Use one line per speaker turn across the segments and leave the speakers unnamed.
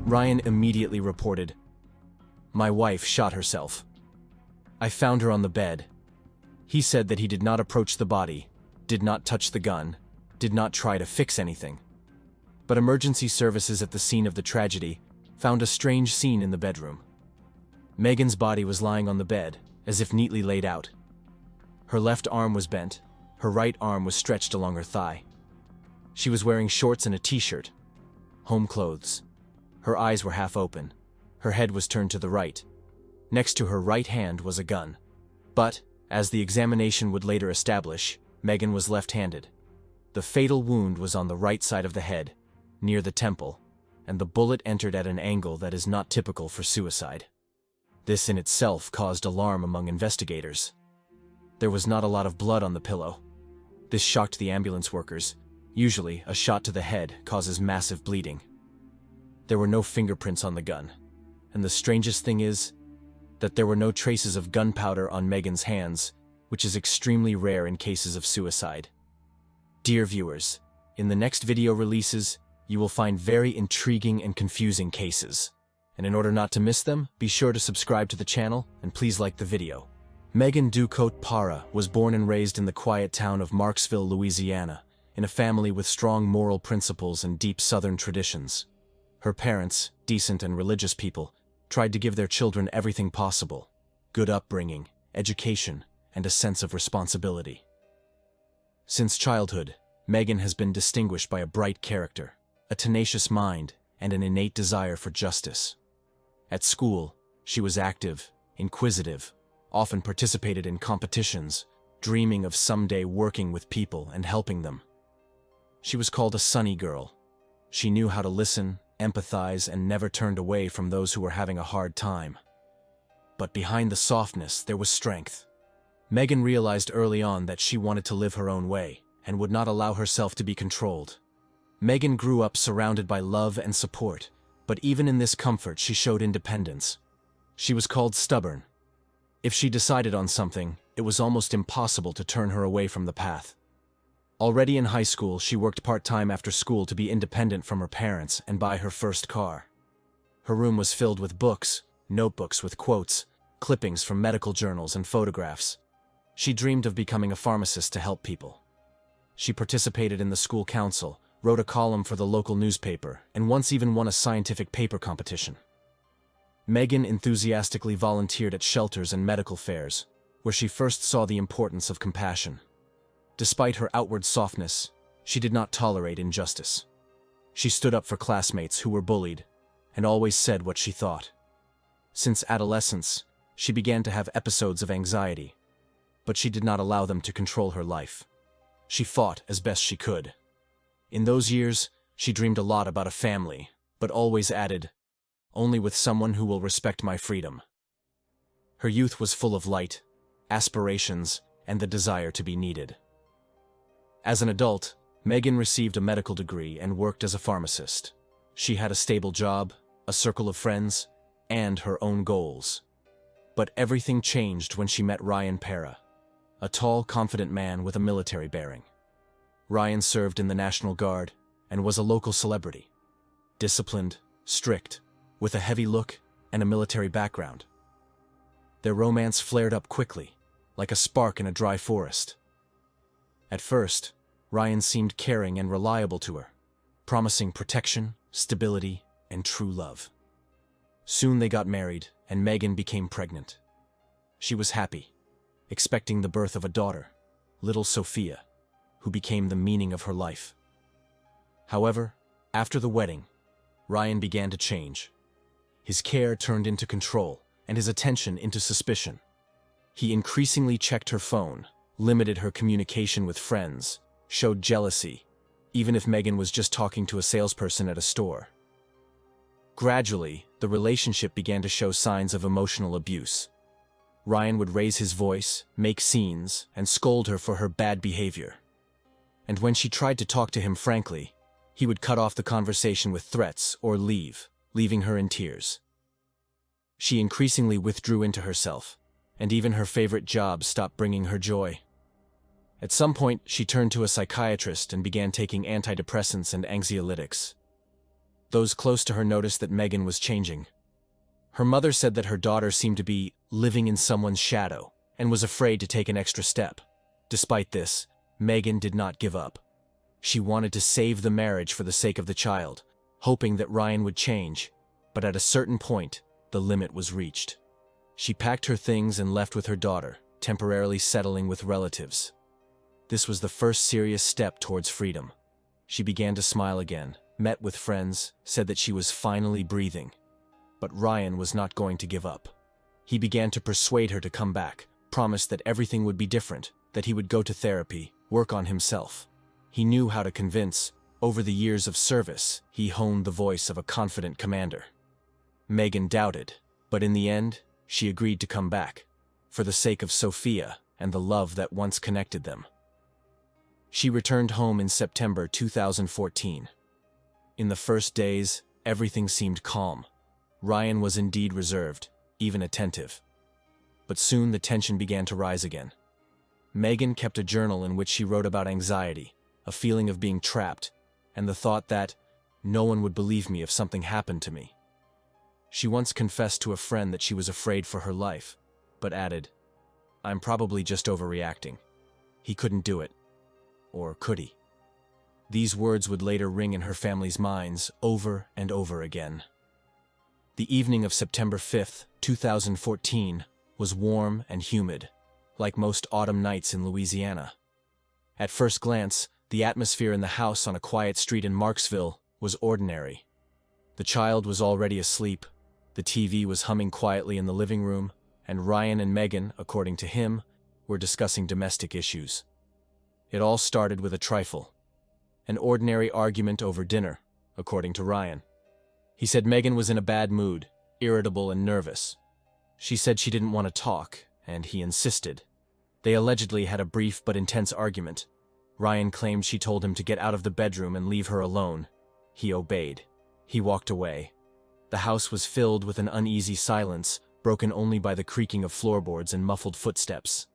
Ryan immediately reported, "My wife shot herself. I found her on the bed." He said that he did not approach the body, did not touch the gun, did not try to fix anything. But emergency services at the scene of the tragedy found a strange scene in the bedroom. Megan's body was lying on the bed, as if neatly laid out. Her left arm was bent, her right arm was stretched along her thigh. She was wearing shorts and a t-shirt, home clothes. Her eyes were half open, her head was turned to the right. Next to her right hand was a gun. But, as the examination would later establish, Megan was left-handed. The fatal wound was on the right side of the head, near the temple, and the bullet entered at an angle that is not typical for suicide. This in itself caused alarm among investigators. There was not a lot of blood on the pillow. This shocked the ambulance workers. Usually, a shot to the head causes massive bleeding. There were no fingerprints on the gun, and the strangest thing is that there were no traces of gunpowder on Megan's hands, which is extremely rare in cases of suicide. Dear viewers, in the next video releases, you will find very intriguing and confusing cases. And in order not to miss them, be sure to subscribe to the channel and please like the video. Megan Ducote Para was born and raised in the quiet town of Marksville, Louisiana, in a family with strong moral principles and deep Southern traditions. Her parents, decent and religious people, tried to give their children everything possible: good upbringing, education, and a sense of responsibility. Since childhood, Megan has been distinguished by a bright character, a tenacious mind, and an innate desire for justice. At school, she was active, inquisitive, often participated in competitions, dreaming of someday working with people and helping them. She was called a sunny girl. She knew how to listen, empathize, and never turned away from those who were having a hard time. But behind the softness, there was strength. Megan realized early on that she wanted to live her own way and would not allow herself to be controlled. Megan grew up surrounded by love and support, but even in this comfort she showed independence. She was called stubborn. If she decided on something, it was almost impossible to turn her away from the path. Already in high school, she worked part-time after school to be independent from her parents and buy her first car. Her room was filled with books, notebooks with quotes, clippings from medical journals and photographs. She dreamed of becoming a pharmacist to help people. She participated in the school council, wrote a column for the local newspaper, and once even won a scientific paper competition. Megan enthusiastically volunteered at shelters and medical fairs, where she first saw the importance of compassion. Despite her outward softness, she did not tolerate injustice. She stood up for classmates who were bullied, and always said what she thought. Since adolescence, she began to have episodes of anxiety, but she did not allow them to control her life. She fought as best she could. In those years, she dreamed a lot about a family, but always added, "Only with someone who will respect my freedom." Her youth was full of light, aspirations, and the desire to be needed. As an adult, Megan received a medical degree and worked as a pharmacist. She had a stable job, a circle of friends, and her own goals. But everything changed when she met Ryan Para, a tall, confident man with a military bearing. Ryan served in the National Guard and was a local celebrity. Disciplined, strict, with a heavy look and a military background. Their romance flared up quickly, like a spark in a dry forest. At first, Ryan seemed caring and reliable to her, promising protection, stability, and true love. Soon they got married, and Megan became pregnant. She was happy, expecting the birth of a daughter, little Sophia, who became the meaning of her life. However, after the wedding, Ryan began to change. His care turned into control, and his attention into suspicion. He increasingly checked her phone, limited her communication with friends, showed jealousy, even if Megan was just talking to a salesperson at a store. Gradually, the relationship began to show signs of emotional abuse. Ryan would raise his voice, make scenes, and scold her for her bad behavior. And when she tried to talk to him frankly, he would cut off the conversation with threats or leave, leaving her in tears. She increasingly withdrew into herself, and even her favorite job stopped bringing her joy. At some point, she turned to a psychiatrist and began taking antidepressants and anxiolytics. Those close to her noticed that Megan was changing. Her mother said that her daughter seemed to be living in someone's shadow and was afraid to take an extra step. Despite this, Megan did not give up. She wanted to save the marriage for the sake of the child, hoping that Ryan would change, but at a certain point, the limit was reached. She packed her things and left with her daughter, temporarily settling with relatives. This was the first serious step towards freedom. She began to smile again, met with friends, said that she was finally breathing. But Ryan was not going to give up. He began to persuade her to come back, promised that everything would be different, that he would go to therapy, work on himself. He knew how to convince. Over the years of service, he honed the voice of a confident commander. Megan doubted, but in the end, she agreed to come back, for the sake of Sophia and the love that once connected them. She returned home in September 2014. In the first days, everything seemed calm. Ryan was indeed reserved, even attentive. But soon the tension began to rise again. Megan kept a journal in which she wrote about anxiety, a feeling of being trapped, and the thought that no one would believe me if something happened to me. She once confessed to a friend that she was afraid for her life, but added, "I'm probably just overreacting. He couldn't do it. Or could he?" These words would later ring in her family's minds over and over again. The evening of September 5th, 2014, was warm and humid, like most autumn nights in Louisiana. At first glance, the atmosphere in the house on a quiet street in Marksville was ordinary. The child was already asleep, the TV was humming quietly in the living room, and Ryan and Megan, according to him, were discussing domestic issues. It all started with a trifle. An ordinary argument over dinner, according to Ryan. He said Megan was in a bad mood, irritable and nervous. She said she didn't want to talk, and he insisted. They allegedly had a brief but intense argument. Ryan claimed she told him to get out of the bedroom and leave her alone. He obeyed. He walked away. The house was filled with an uneasy silence, broken only by the creaking of floorboards and muffled footsteps.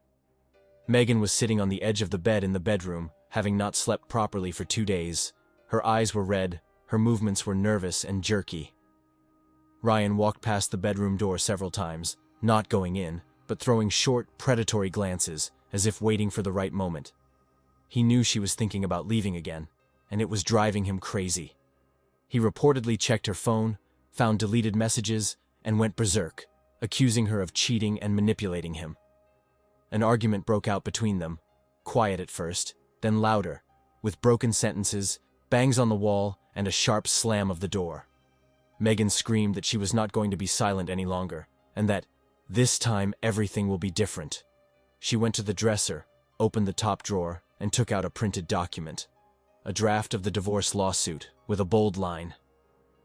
Megan was sitting on the edge of the bed in the bedroom, having not slept properly for 2 days. Her eyes were red, her movements were nervous and jerky. Ryan walked past the bedroom door several times, not going in, but throwing short, predatory glances, as if waiting for the right moment. He knew she was thinking about leaving again, and it was driving him crazy. He reportedly checked her phone, found deleted messages, and went berserk, accusing her of cheating and manipulating him. An argument broke out between them, quiet at first, then louder, with broken sentences, bangs on the wall, and a sharp slam of the door. Megan screamed that she was not going to be silent any longer, and that, this time, everything will be different. She went to the dresser, opened the top drawer, and took out a printed document. A draft of the divorce lawsuit, with a bold line.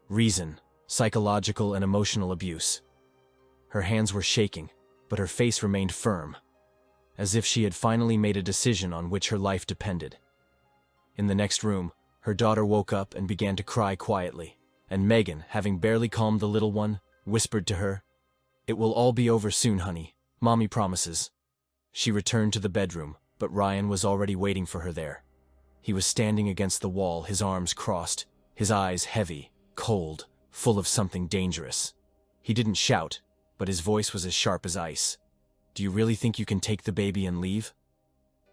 Reason: psychological and emotional abuse. Her hands were shaking, but her face remained firm, as if she had finally made a decision on which her life depended. In the next room, her daughter woke up and began to cry quietly, and Megan, having barely calmed the little one, whispered to her, "It will all be over soon, honey. Mommy promises." She returned to the bedroom, but Ryan was already waiting for her there. He was standing against the wall, his arms crossed, his eyes heavy, cold, full of something dangerous. He didn't shout, but his voice was as sharp as ice. "Do you really think you can take the baby and leave?"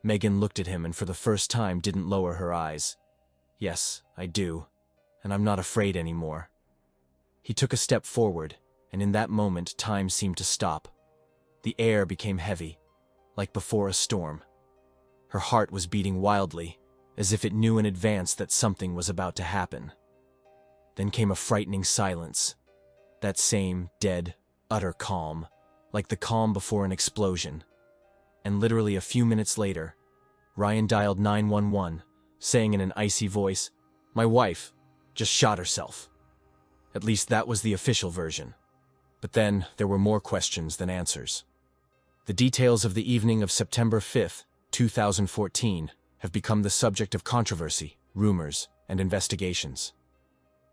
Megan looked at him and for the first time didn't lower her eyes. "Yes, I do, and I'm not afraid anymore." He took a step forward, and in that moment time seemed to stop. The air became heavy, like before a storm. Her heart was beating wildly, as if it knew in advance that something was about to happen. Then came a frightening silence. That same dead, utter calm, like the calm before an explosion. And literally a few minutes later, Ryan dialed 911, saying in an icy voice, "My wife just shot herself." At least that was the official version. But then there were more questions than answers. The details of the evening of September 5th, 2014, have become the subject of controversy, rumors, and investigations.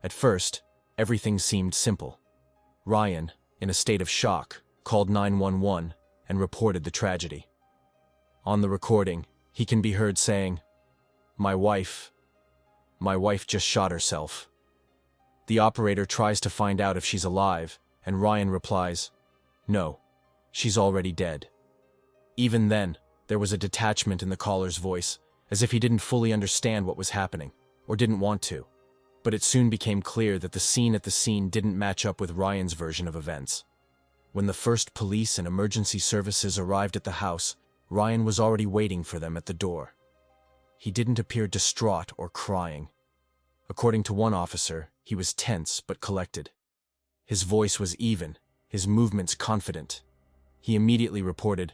At first, everything seemed simple. Ryan, in a state of shock, called 911 and reported the tragedy. On the recording, he can be heard saying, My wife just shot herself." The operator tries to find out if she's alive, and Ryan replies, "No, she's already dead." Even then, there was a detachment in the caller's voice, as if he didn't fully understand what was happening, or didn't want to. But it soon became clear that the scene at the scene didn't match up with Ryan's version of events. When the first police and emergency services arrived at the house, Ryan was already waiting for them at the door. He didn't appear distraught or crying. According to one officer, he was tense but collected. His voice was even, his movements confident. He immediately reported,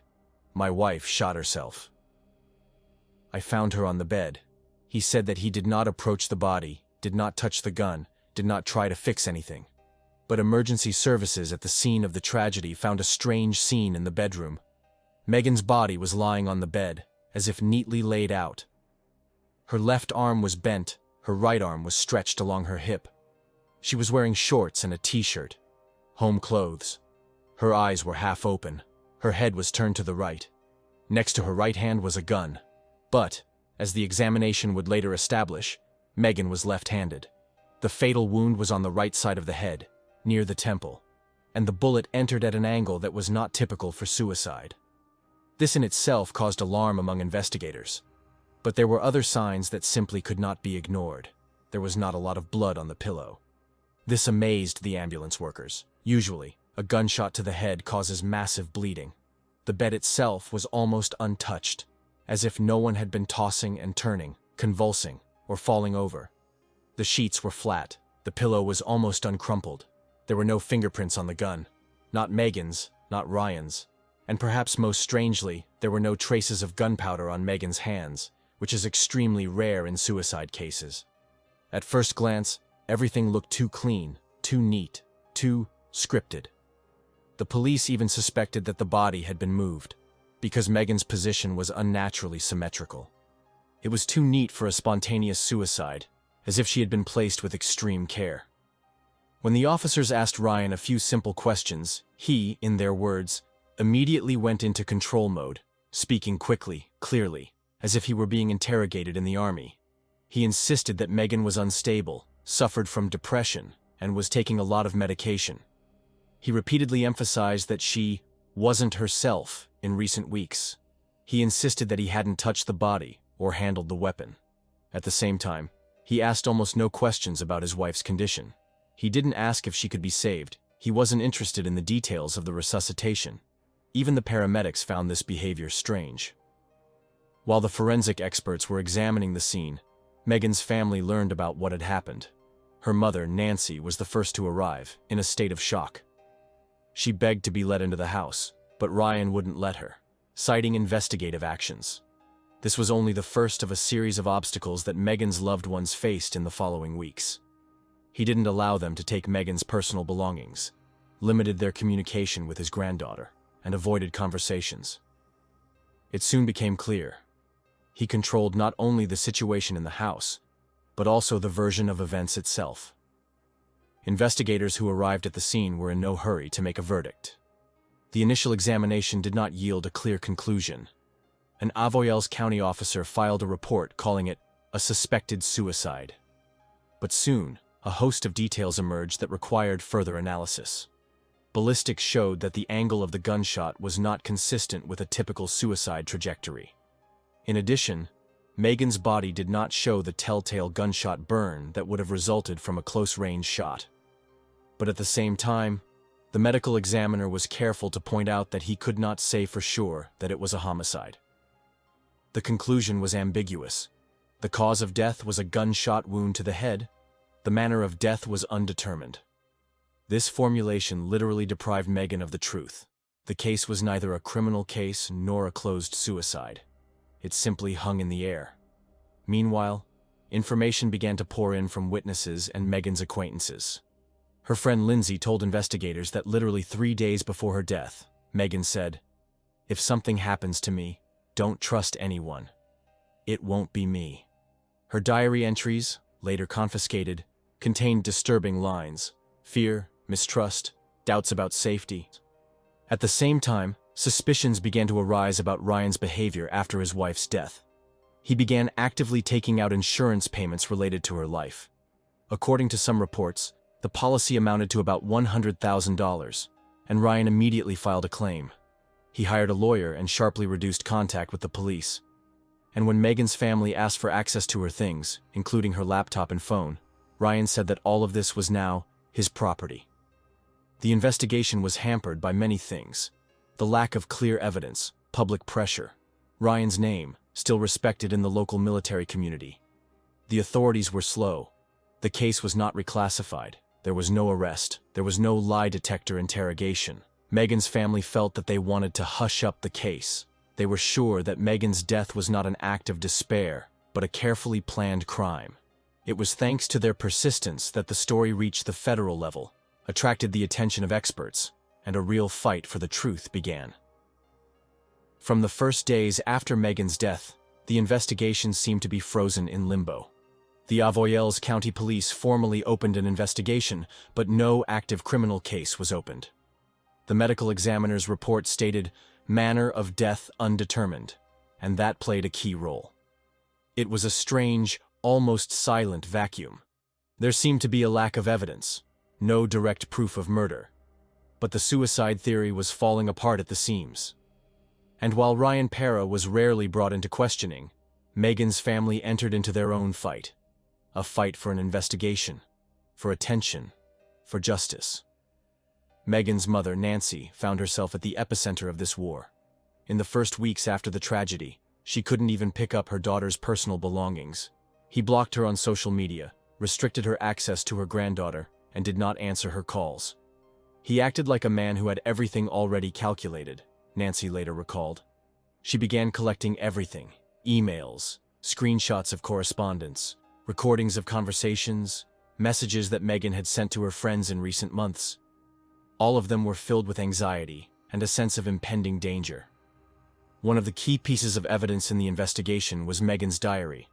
"My wife shot herself. I found her on the bed." He said that he did not approach the body, did not touch the gun, did not try to fix anything. But emergency services at the scene of the tragedy found a strange scene in the bedroom. Megan's body was lying on the bed, as if neatly laid out. Her left arm was bent, her right arm was stretched along her hip. She was wearing shorts and a t-shirt, home clothes. Her eyes were half open, her head was turned to the right. Next to her right hand was a gun. But, as the examination would later establish, Megan was left-handed. The fatal wound was on the right side of the head, near the temple, and the bullet entered at an angle that was not typical for suicide. This in itself caused alarm among investigators. But there were other signs that simply could not be ignored. There was not a lot of blood on the pillow. This amazed the ambulance workers. Usually, a gunshot to the head causes massive bleeding. The bed itself was almost untouched, as if no one had been tossing and turning, convulsing, or falling over. The sheets were flat, the pillow was almost uncrumpled. There were no fingerprints on the gun. Not Megan's, not Ryan's. And perhaps most strangely, there were no traces of gunpowder on Megan's hands, which is extremely rare in suicide cases. At first glance, everything looked too clean, too neat, too scripted. The police even suspected that the body had been moved, because Megan's position was unnaturally symmetrical. It was too neat for a spontaneous suicide, as if she had been placed with extreme care. When the officers asked Ryan a few simple questions, he, in their words, immediately went into control mode, speaking quickly, clearly, as if he were being interrogated in the army. He insisted that Megan was unstable, suffered from depression, and was taking a lot of medication. He repeatedly emphasized that she wasn't herself in recent weeks. He insisted that he hadn't touched the body or handled the weapon. At the same time, he asked almost no questions about his wife's condition. He didn't ask if she could be saved. He wasn't interested in the details of the resuscitation. Even the paramedics found this behavior strange. While the forensic experts were examining the scene, Megan's family learned about what had happened. Her mother, Nancy, was the first to arrive, in a state of shock. She begged to be let into the house, but Ryan wouldn't let her, citing investigative actions. This was only the first of a series of obstacles that Megan's loved ones faced in the following weeks. He didn't allow them to take Megan's personal belongings, limited their communication with his granddaughter, and avoided conversations. It soon became clear. He controlled not only the situation in the house, but also the version of events itself. Investigators who arrived at the scene were in no hurry to make a verdict. The initial examination did not yield a clear conclusion. An Avoyelles County officer filed a report calling it a suspected suicide. But soon, a host of details emerged that required further analysis. Ballistics showed that the angle of the gunshot was not consistent with a typical suicide trajectory. In addition, Megan's body did not show the telltale gunshot burn that would have resulted from a close-range shot. But at the same time, the medical examiner was careful to point out that he could not say for sure that it was a homicide. The conclusion was ambiguous. The cause of death was a gunshot wound to the head. The manner of death was undetermined. This formulation literally deprived Megan of the truth. The case was neither a criminal case nor a closed suicide. It simply hung in the air. Meanwhile, information began to pour in from witnesses and Megan's acquaintances. Her friend Lindsay told investigators that literally 3 days before her death, Megan said, "If something happens to me, don't trust anyone. It won't be me." Her diary entries, later confiscated, contained disturbing lines: fear, mistrust, doubts about safety. At the same time, suspicions began to arise about Ryan's behavior after his wife's death. He began actively taking out insurance payments related to her life. According to some reports, The policy amounted to about $100,000, and Ryan immediately filed a claim. He hired a lawyer and sharply reduced contact with the police. And when Megan's family asked for access to her things, including her laptop and phone, Ryan said that all of this was now his property. The investigation was hampered by many things. The lack of clear evidence, public pressure, Ryan's name, still respected in the local military community. The authorities were slow. The case was not reclassified. There was no arrest. There was no lie detector interrogation. Megan's family felt that they wanted to hush up the case. They were sure that Megan's death was not an act of despair, but a carefully planned crime. It was thanks to their persistence that the story reached the federal level, attracted the attention of experts, and a real fight for the truth began. From the first days after Megan's death, the investigation seemed to be frozen in limbo. The Avoyelles County Police formally opened an investigation, but no active criminal case was opened. The medical examiner's report stated, "manner of death undetermined," and that played a key role. It was a strange, almost silent vacuum. There seemed to be a lack of evidence, no direct proof of murder. But the suicide theory was falling apart at the seams. And while Ryan Pera was rarely brought into questioning, Megan's family entered into their own fight. A fight for an investigation, for attention, for justice. Megan's mother, Nancy, found herself at the epicenter of this war. In the first weeks after the tragedy, she couldn't even pick up her daughter's personal belongings. He blocked her on social media, restricted her access to her granddaughter, and did not answer her calls. He acted like a man who had everything already calculated, Nancy later recalled. She began collecting everything: emails, screenshots of correspondence, recordings of conversations, messages that Megan had sent to her friends in recent months. All of them were filled with anxiety and a sense of impending danger. One of the key pieces of evidence in the investigation was Megan's diary,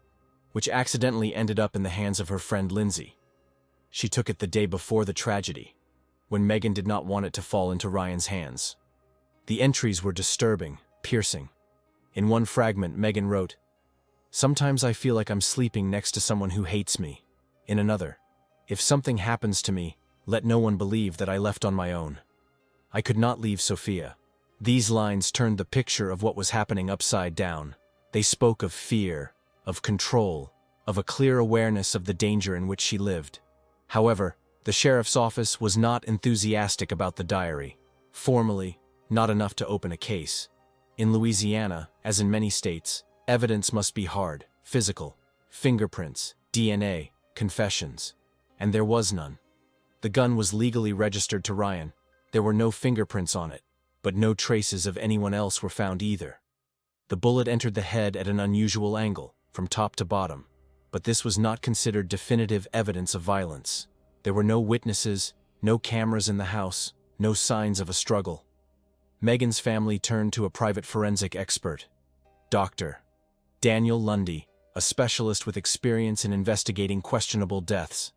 which accidentally ended up in the hands of her friend Lindsay. She took it the day before the tragedy, when Megan did not want it to fall into Ryan's hands. The entries were disturbing, piercing. In one fragment, Megan wrote, "Sometimes I feel like I'm sleeping next to someone who hates me." In another, "If something happens to me, let no one believe that I left on my own. I could not leave Sophia." These lines turned the picture of what was happening upside down. They spoke of fear, of control, of a clear awareness of the danger in which she lived. However, the sheriff's office was not enthusiastic about the diary. Formally, not enough to open a case. In Louisiana, as in many states, evidence must be hard, physical, fingerprints, DNA, confessions. And there was none. The gun was legally registered to Ryan. There were no fingerprints on it, but no traces of anyone else were found either. The bullet entered the head at an unusual angle, from top to bottom, but this was not considered definitive evidence of violence. There were no witnesses, no cameras in the house, no signs of a struggle. Megan's family turned to a private forensic expert, Dr. Daniel Lundy, a specialist with experience in investigating questionable deaths.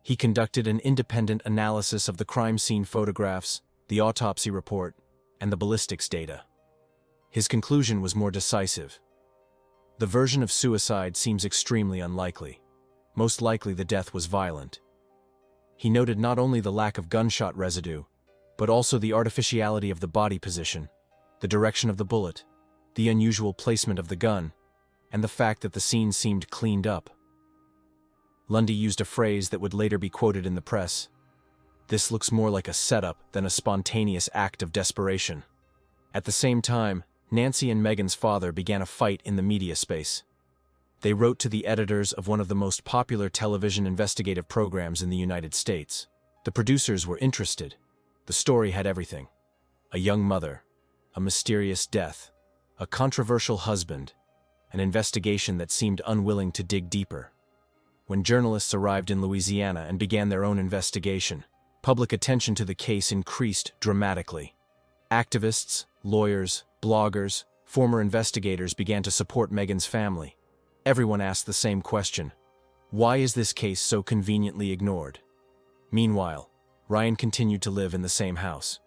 He conducted an independent analysis of the crime scene photographs, the autopsy report, and the ballistics data. His conclusion was more decisive. The version of suicide seems extremely unlikely. Most likely the death was violent. He noted not only the lack of gunshot residue, but also the artificiality of the body position, the direction of the bullet, the unusual placement of the gun, and the fact that the scene seemed cleaned up. Lundy used a phrase that would later be quoted in the press. "This looks more like a setup than a spontaneous act of desperation." At the same time, Nancy and Megan's father began a fight in the media space. They wrote to the editors of one of the most popular television investigative programs in the United States. The producers were interested. The story had everything: a young mother, a mysterious death, a controversial husband, an investigation that seemed unwilling to dig deeper. When journalists arrived in Louisiana and began their own investigation, public attention to the case increased dramatically. Activists, lawyers, bloggers, former investigators began to support Megan's family. Everyone asked the same question: why is this case so conveniently ignored? Meanwhile, Ryan continued to live in the same house.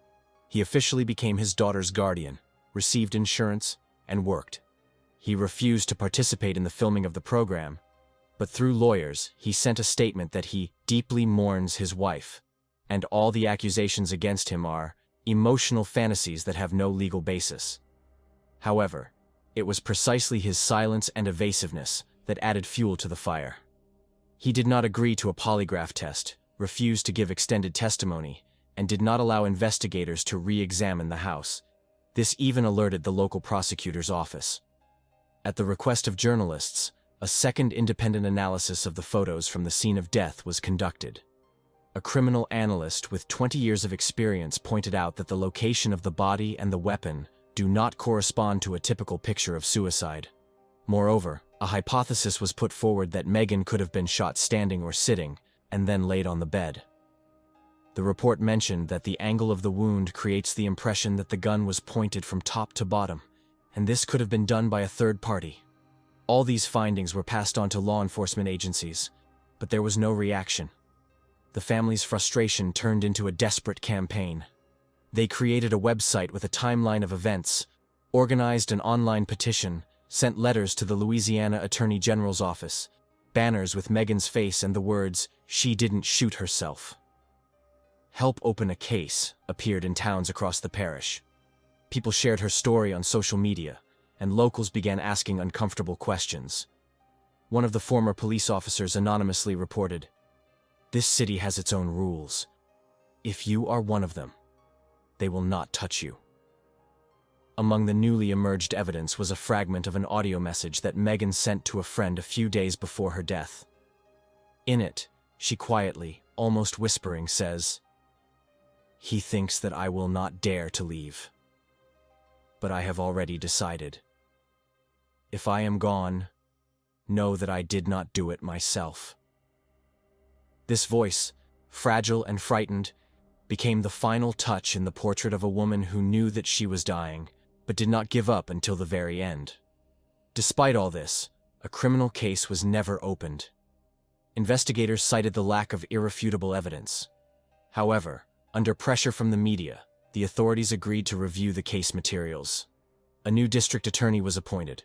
He officially became his daughter's guardian, received insurance, and worked. He refused to participate in the filming of the program, But through lawyers, he sent a statement that he deeply mourns his wife, and all the accusations against him are emotional fantasies that have no legal basis. However, it was precisely his silence and evasiveness that added fuel to the fire. He did not agree to a polygraph test, refused to give extended testimony, and did not allow investigators to re-examine the house. This even alerted the local prosecutor's office. At the request of journalists, a second independent analysis of the photos from the scene of death was conducted. A criminal analyst with 20 years of experience pointed out that the location of the body and the weapon do not correspond to a typical picture of suicide. Moreover, a hypothesis was put forward that Megan could have been shot standing or sitting, and then laid on the bed. The report mentioned that the angle of the wound creates the impression that the gun was pointed from top to bottom, and this could have been done by a third party. All these findings were passed on to law enforcement agencies, but there was no reaction. The family's frustration turned into a desperate campaign. They created a website with a timeline of events, organized an online petition, sent letters to the Louisiana Attorney General's office, banners with Megan's face and the words, "She didn't shoot herself." "Help open a case" appeared in towns across the parish. People shared her story on social media, and locals began asking uncomfortable questions. One of the former police officers anonymously reported, "This city has its own rules. If you are one of them, they will not touch you." Among the newly emerged evidence was a fragment of an audio message that Megan sent to a friend a few days before her death. In it, she quietly, almost whispering, says, "He thinks that I will not dare to leave. But I have already decided. If I am gone, know that I did not do it myself." This voice, fragile and frightened, became the final touch in the portrait of a woman who knew that she was dying, but did not give up until the very end. Despite all this, a criminal case was never opened. Investigators cited the lack of irrefutable evidence. However, under pressure from the media, the authorities agreed to review the case materials. A new district attorney was appointed.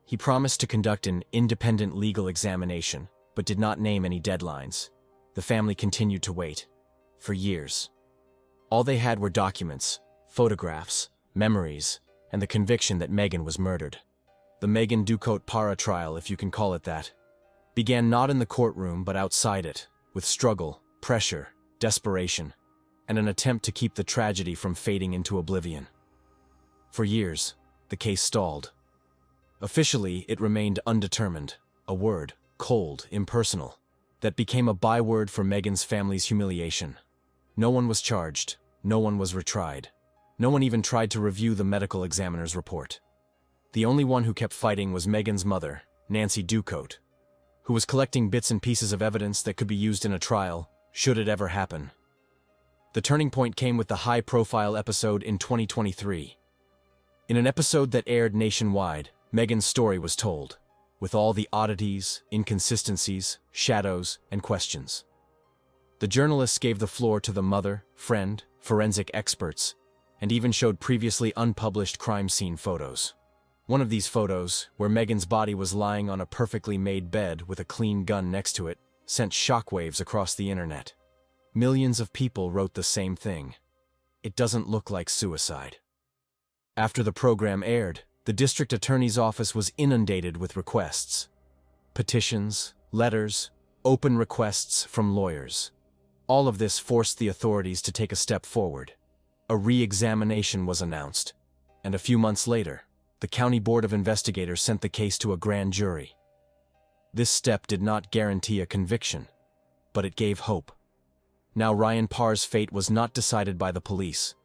He promised to conduct an independent legal examination, but did not name any deadlines. The family continued to wait. For years. All they had were documents, photographs, memories, and the conviction that Megan was murdered. The Megan Ducote Parra trial, if you can call it that, began not in the courtroom but outside it, with struggle, pressure, desperation, and an attempt to keep the tragedy from fading into oblivion. For years, the case stalled. Officially, it remained undetermined, a word, cold, impersonal, that became a byword for Megan's family's humiliation. No one was charged, no one was retried, no one even tried to review the medical examiner's report. The only one who kept fighting was Megan's mother, Nancy Ducote, who was collecting bits and pieces of evidence that could be used in a trial, should it ever happen. The turning point came with the high-profile episode in 2023. In an episode that aired nationwide, Megan's story was told, with all the oddities, inconsistencies, shadows, and questions. The journalists gave the floor to the mother, friend, forensic experts, and even showed previously unpublished crime scene photos. One of these photos, where Megan's body was lying on a perfectly made bed with a clean gun next to it, sent shockwaves across the internet. Millions of people wrote the same thing. It doesn't look like suicide. After the program aired, the district attorney's office was inundated with requests. Petitions, letters, open requests from lawyers. All of this forced the authorities to take a step forward. A re-examination was announced, and a few months later, the County Board of Investigators sent the case to a grand jury. This step did not guarantee a conviction, but it gave hope. Now Ryan Parr's fate was not decided by the police,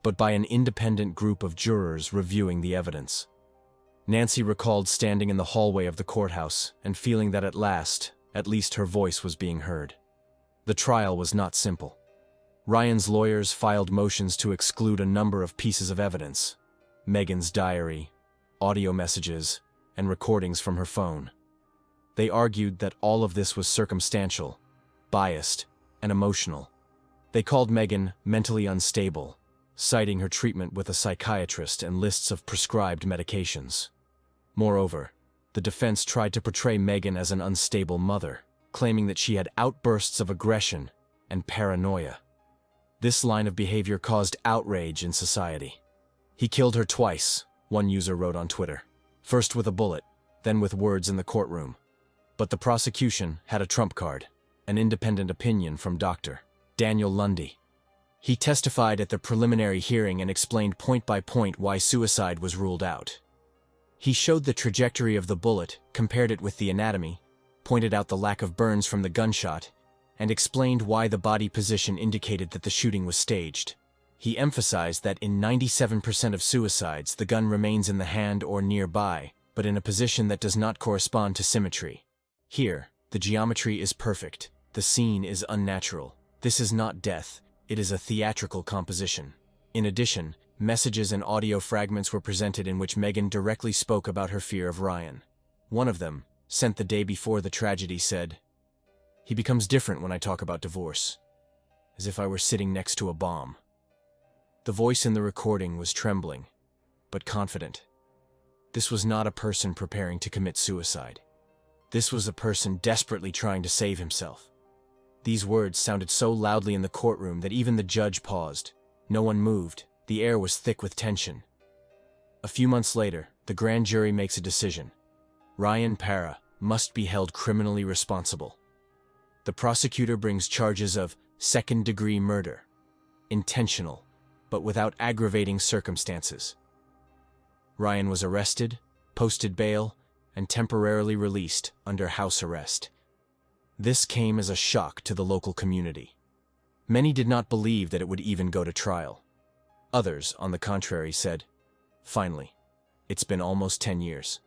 but by an independent group of jurors reviewing the evidence. Nancy recalled standing in the hallway of the courthouse and feeling that at least her voice was being heard. The trial was not simple. Ryan's lawyers filed motions to exclude a number of pieces of evidence: Megan's diary, audio messages, and recordings from her phone. They argued that all of this was circumstantial, biased, and emotional. They called Megan mentally unstable, citing her treatment with a psychiatrist and lists of prescribed medications. Moreover, The defense tried to portray Megan as an unstable mother, claiming that she had outbursts of aggression and paranoia. This line of behavior caused outrage in society. "He killed her twice," one user wrote on Twitter. "First with a bullet, then with words in the courtroom." But the prosecution had a trump card, an independent opinion from Dr. Daniel Lundy. He testified at the preliminary hearing and explained point by point why suicide was ruled out. He showed the trajectory of the bullet, compared it with the anatomy, pointed out the lack of burns from the gunshot, and explained why the body position indicated that the shooting was staged. He emphasized that in 97% of suicides, the gun remains in the hand or nearby, but in a position that does not correspond to symmetry. Here, the geometry is perfect. The scene is unnatural. This is not death. It is a theatrical composition. In addition, messages and audio fragments were presented in which Megan directly spoke about her fear of Ryan. One of them, sent the day before the tragedy, said, "He becomes different when I talk about divorce, as if I were sitting next to a bomb." The voice in the recording was trembling, but confident. This was not a person preparing to commit suicide. This was a person desperately trying to save himself. These words sounded so loudly in the courtroom that even the judge paused. No one moved. The air was thick with tension. A few months later, the grand jury makes a decision. Ryan Para must be held criminally responsible. The prosecutor brings charges of second-degree murder, intentional, but without aggravating circumstances. Ryan was arrested, posted bail, and temporarily released under house arrest. This came as a shock to the local community. Many did not believe that it would even go to trial. Others, on the contrary, said, "Finally, it's been almost 10 years."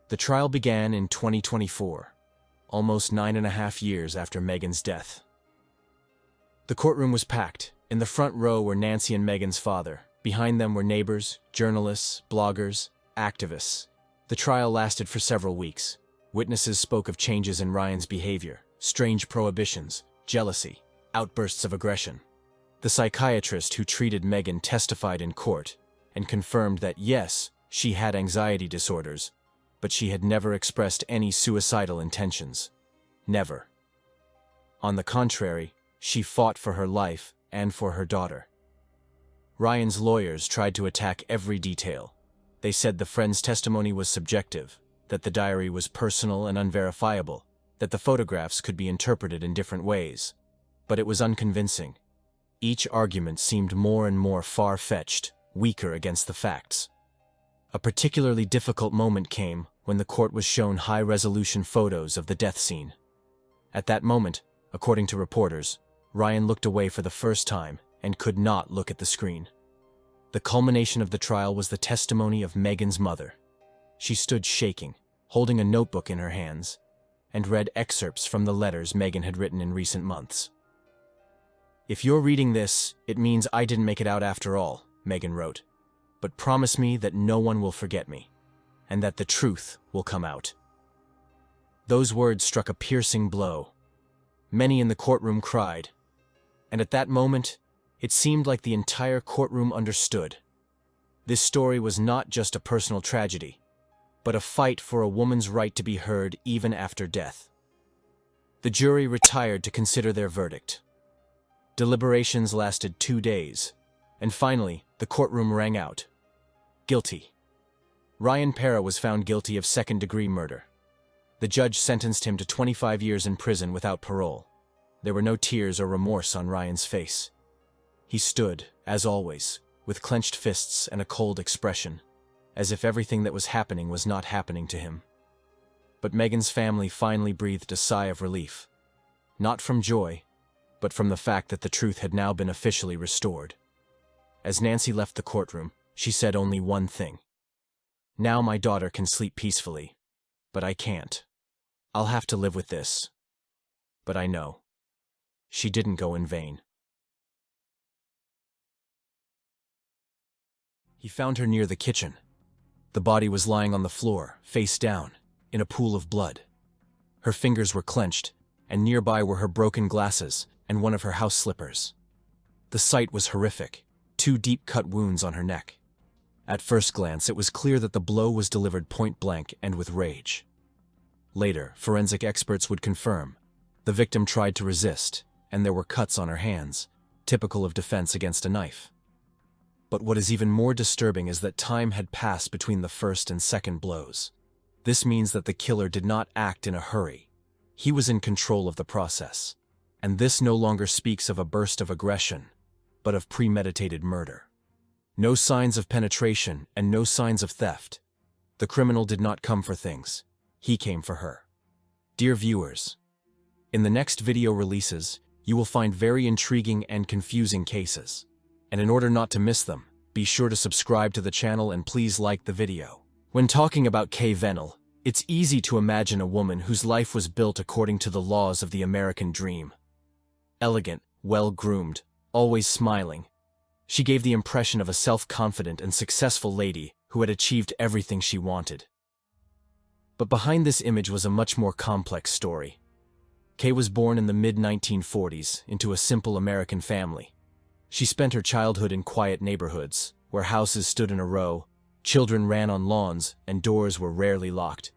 The trial began in 2024, almost 9.5 years after Megan's death. The courtroom was packed. In the front row were Nancy and Megan's father. Behind them were neighbors, journalists, bloggers, activists. The trial lasted for several weeks. Witnesses spoke of changes in Ryan's behavior, strange prohibitions, jealousy, outbursts of aggression. The psychiatrist who treated Megan testified in court and confirmed that yes, she had anxiety disorders, but she had never expressed any suicidal intentions. Never. On the contrary, she fought for her life and for her daughter. Ryan's lawyers tried to attack every detail. They said the friend's testimony was subjective, that the diary was personal and unverifiable, that the photographs could be interpreted in different ways. But it was unconvincing. Each argument seemed more and more far-fetched, weaker against the facts. A particularly difficult moment came when the court was shown high-resolution photos of the death scene. At that moment, according to reporters, Ryan looked away for the first time and could not look at the screen. The culmination of the trial was the testimony of Megan's mother. She stood shaking, holding a notebook in her hands, and read excerpts from the letters Megan had written in recent months. "If you're reading this, it means I didn't make it out after all," Megan wrote. "But promise me that no one will forget me, and that the truth will come out." Those words struck a piercing blow. Many in the courtroom cried, and at that moment, it seemed like the entire courtroom understood. This story was not just a personal tragedy, but a fight for a woman's right to be heard even after death. The jury retired to consider their verdict. Deliberations lasted 2 days, and finally, the courtroom rang out. Guilty. Ryan Para was found guilty of second-degree murder. The judge sentenced him to 25 years in prison without parole. There were no tears or remorse on Ryan's face. He stood, as always, with clenched fists and a cold expression, as if everything that was happening was not happening to him. But Megan's family finally breathed a sigh of relief. Not from joy, but from the fact that the truth had now been officially restored. As Nancy left the courtroom, she said only one thing. "Now my daughter can sleep peacefully, but I can't. I'll have to live with this. But I know. She didn't go in vain." He found her near the kitchen. The body was lying on the floor, face down, in a pool of blood. Her fingers were clenched, and nearby were her broken glasses and one of her house slippers. The sight was horrific, 2 deep-cut wounds on her neck. At first glance, it was clear that the blow was delivered point-blank and with rage. Later, forensic experts would confirm. The victim tried to resist, and there were cuts on her hands, typical of defense against a knife. But what is even more disturbing is that time had passed between the first and second blows. This means that the killer did not act in a hurry. He was in control of the process. And this no longer speaks of a burst of aggression, but of premeditated murder. No signs of penetration and no signs of theft. The criminal did not come for things. He came for her. Dear viewers, in the next video releases, you will find very intriguing and confusing cases. And in order not to miss them, be sure to subscribe to the channel and please like the video. When talking about Kay Venell, it's easy to imagine a woman whose life was built according to the laws of the American dream. Elegant, well-groomed, always smiling. She gave the impression of a self-confident and successful lady who had achieved everything she wanted. But behind this image was a much more complex story. Kay was born in the mid-1940s into a simple American family. She spent her childhood in quiet neighborhoods, where houses stood in a row, children ran on lawns, and doors were rarely locked.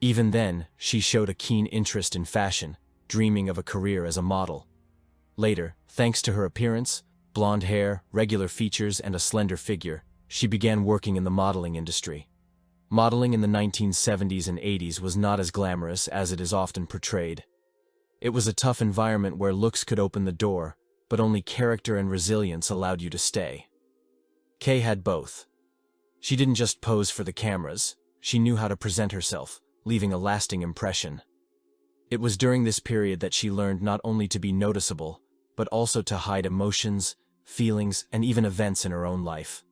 Even then, she showed a keen interest in fashion, dreaming of a career as a model. Later, thanks to her appearance, blonde hair, regular features, and a slender figure, she began working in the modeling industry. Modeling in the 1970s and 80s was not as glamorous as it is often portrayed. It was a tough environment where looks could open the door, but only character and resilience allowed you to stay. Kay had both. She didn't just pose for the cameras, she knew how to present herself, leaving a lasting impression. It was during this period that she learned not only to be noticeable, but also to hide emotions, feelings, and even events in her own life.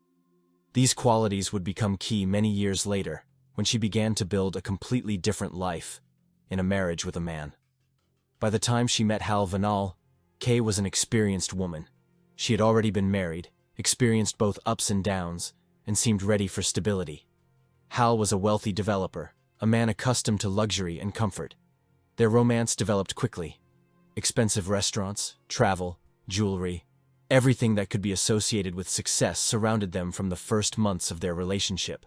These qualities would become key many years later, when she began to build a completely different life, in a marriage with a man. By the time she met Hal Venell, Kay was an experienced woman. She had already been married, experienced both ups and downs, and seemed ready for stability. Hal was a wealthy developer, a man accustomed to luxury and comfort. Their romance developed quickly. Expensive restaurants, travel, jewelry, everything that could be associated with success surrounded them from the first months of their relationship.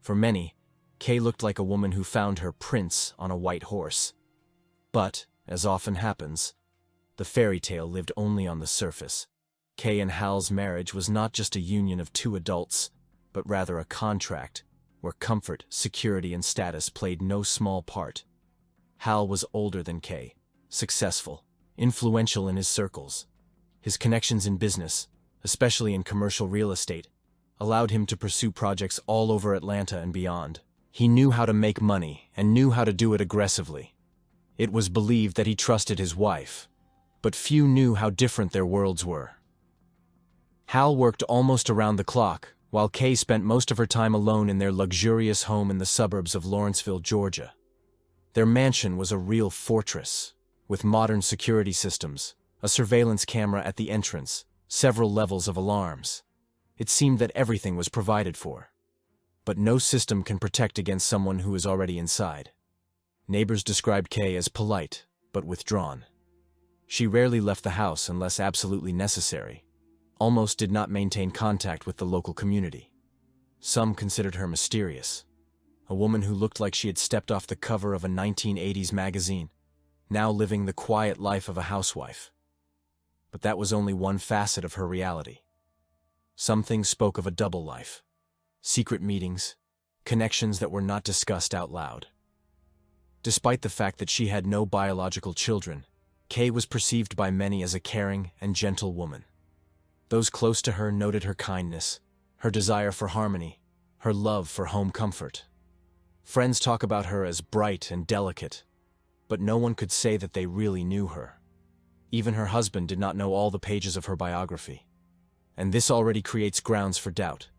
For many, Kay looked like a woman who found her prince on a white horse. But, as often happens, the fairy tale lived only on the surface. Kay and Hal's marriage was not just a union of two adults, but rather a contract where comfort, security, and status played no small part. Hal was older than Kay, successful, influential in his circles. His connections in business, especially in commercial real estate, allowed him to pursue projects all over Atlanta and beyond. He knew how to make money and knew how to do it aggressively. It was believed that he trusted his wife, but few knew how different their worlds were. Hal worked almost around the clock, while Kay spent most of her time alone in their luxurious home in the suburbs of Lawrenceville, Georgia. Their mansion was a real fortress, with modern security systems, a surveillance camera at the entrance, several levels of alarms. It seemed that everything was provided for. But no system can protect against someone who is already inside. Neighbors described Kay as polite, but withdrawn. She rarely left the house unless absolutely necessary, almost did not maintain contact with the local community. Some considered her mysterious, a woman who looked like she had stepped off the cover of a 1980s magazine, now living the quiet life of a housewife. But that was only one facet of her reality. Some things spoke of a double life, secret meetings, connections that were not discussed out loud. Despite the fact that she had no biological children, Kay was perceived by many as a caring and gentle woman. Those close to her noted her kindness, her desire for harmony, her love for home comfort. Friends talk about her as bright and delicate, but no one could say that they really knew her. Even her husband did not know all the pages of her biography. And this already creates grounds for doubt.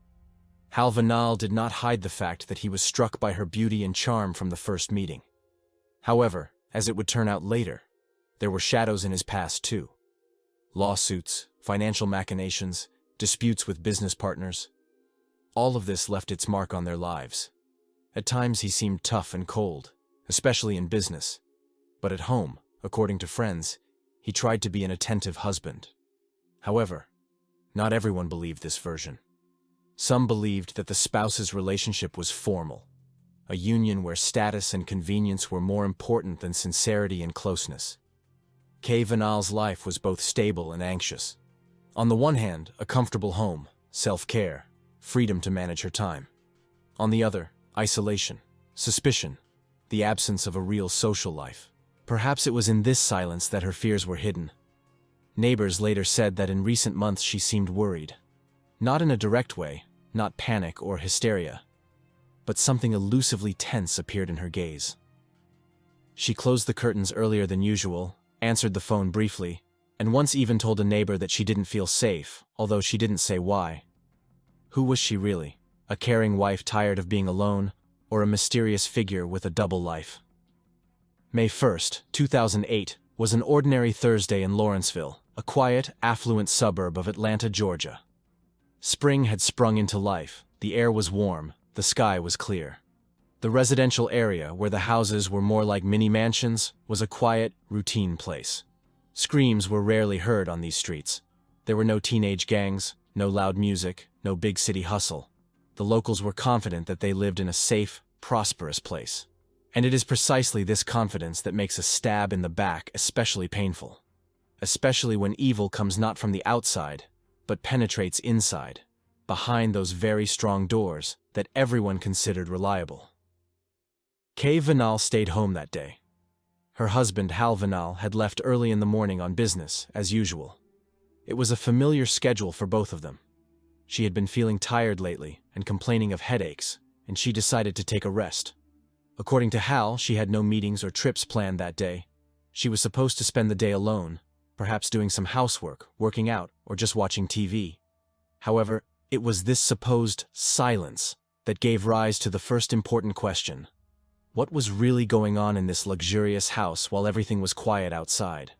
Hal Venell did not hide the fact that he was struck by her beauty and charm from the first meeting. However, as it would turn out later, there were shadows in his past too. Lawsuits, financial machinations, disputes with business partners. All of this left its mark on their lives. At times he seemed tough and cold, especially in business. But at home, according to friends, he tried to be an attentive husband. However, not everyone believed this version. Some believed that the spouse's relationship was formal, a union where status and convenience were more important than sincerity and closeness. Kay Vanal's life was both stable and anxious. On the one hand, a comfortable home, self-care, freedom to manage her time. On the other, isolation, suspicion, the absence of a real social life. Perhaps it was in this silence that her fears were hidden. Neighbors later said that in recent months she seemed worried. Not in a direct way, not panic or hysteria, but something elusively tense appeared in her gaze. She closed the curtains earlier than usual, answered the phone briefly, and once even told a neighbor that she didn't feel safe, although she didn't say why. Who was she really? A caring wife tired of being alone, or a mysterious figure with a double life? May 1st, 2008, was an ordinary Thursday in Lawrenceville, a quiet, affluent suburb of Atlanta, Georgia. Spring had sprung into life, the air was warm, the sky was clear. The residential area, where the houses were more like mini-mansions, was a quiet, routine place. Screams were rarely heard on these streets. There were no teenage gangs, no loud music, no big city hustle. The locals were confident that they lived in a safe, prosperous place. And it is precisely this confidence that makes a stab in the back especially painful. Especially when evil comes not from the outside, but penetrates inside, behind those very strong doors that everyone considered reliable. Kay Vanal stayed home that day. Her husband, Hal Vanal, had left early in the morning on business, as usual. It was a familiar schedule for both of them. She had been feeling tired lately and complaining of headaches, and she decided to take a rest. According to Hal, she had no meetings or trips planned that day. She was supposed to spend the day alone, perhaps doing some housework, working out, or just watching TV. However, it was this supposed silence that gave rise to the first important question. What was really going on in this luxurious house while everything was quiet outside?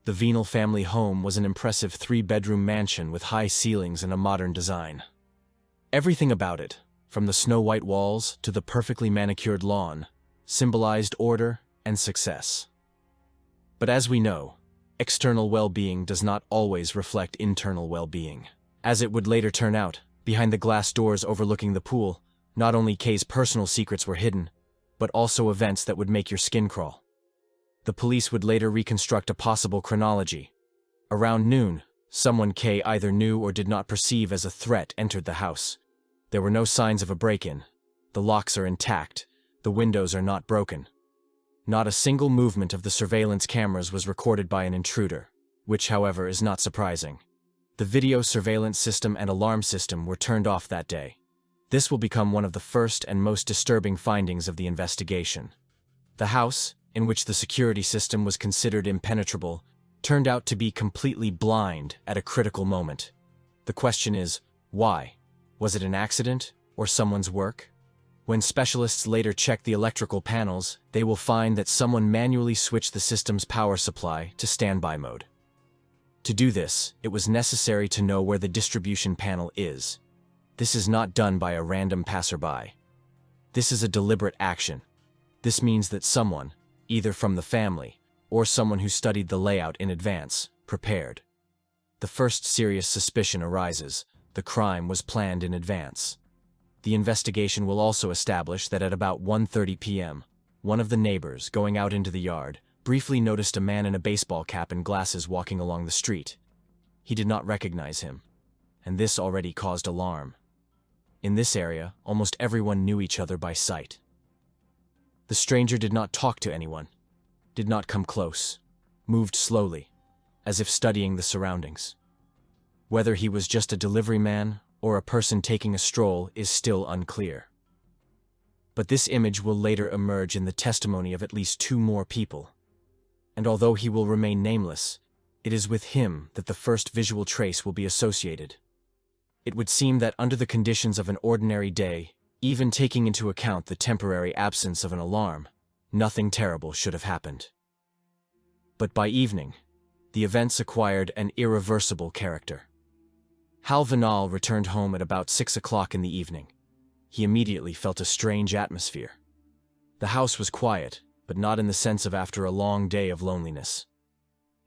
The Vanal family home was an impressive 3-bedroom mansion with high ceilings and a modern design. Everything about it, from the snow-white walls to the perfectly manicured lawn, symbolized order and success. But as we know, external well-being does not always reflect internal well-being. As it would later turn out, behind the glass doors overlooking the pool, not only Kay's personal secrets were hidden, but also events that would make your skin crawl. The police would later reconstruct a possible chronology. Around noon, someone Kay either knew or did not perceive as a threat entered the house. There were no signs of a break-in. The locks are intact. The windows are not broken. Not a single movement of the surveillance cameras was recorded by an intruder, which, however, is not surprising. The video surveillance system and alarm system were turned off that day. This will become one of the first and most disturbing findings of the investigation. The house, in which the security system was considered impenetrable, turned out to be completely blind at a critical moment. The question is, why? Was it an accident or someone's work? When specialists later check the electrical panels, they will find that someone manually switched the system's power supply to standby mode. To do this, it was necessary to know where the distribution panel is. This is not done by a random passerby. This is a deliberate action. This means that someone, either from the family or someone who studied the layout in advance, prepared. The first serious suspicion arises: the crime was planned in advance. The investigation will also establish that at about 1:30 p.m., one of the neighbors, going out into the yard, briefly noticed a man in a baseball cap and glasses walking along the street. He did not recognize him, and this already caused alarm. In this area, almost everyone knew each other by sight. The stranger did not talk to anyone, did not come close, moved slowly, as if studying the surroundings. Whether he was just a delivery man or a person taking a stroll is still unclear. But this image will later emerge in the testimony of at least 2 more people. And although he will remain nameless, it is with him that the first visual trace will be associated. It would seem that under the conditions of an ordinary day, even taking into account the temporary absence of an alarm, nothing terrible should have happened. But by evening, the events acquired an irreversible character. Hal Vanal returned home at about 6 o'clock in the evening. He immediately felt a strange atmosphere. The house was quiet, but not in the sense of after a long day of loneliness.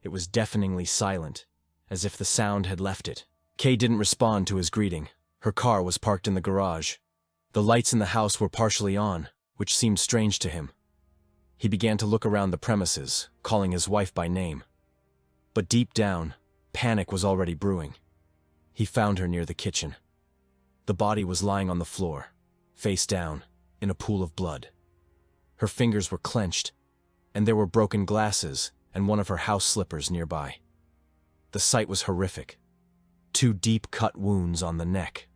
It was deafeningly silent, as if the sound had left it. Kay didn't respond to his greeting. Her car was parked in the garage. The lights in the house were partially on, which seemed strange to him. He began to look around the premises, calling his wife by name. But deep down, panic was already brewing. He found her near the kitchen. The body was lying on the floor, face down, in a pool of blood. Her fingers were clenched, and there were broken glasses and one of her house slippers nearby. The sight was horrific. 2 deep-cut wounds on the neck.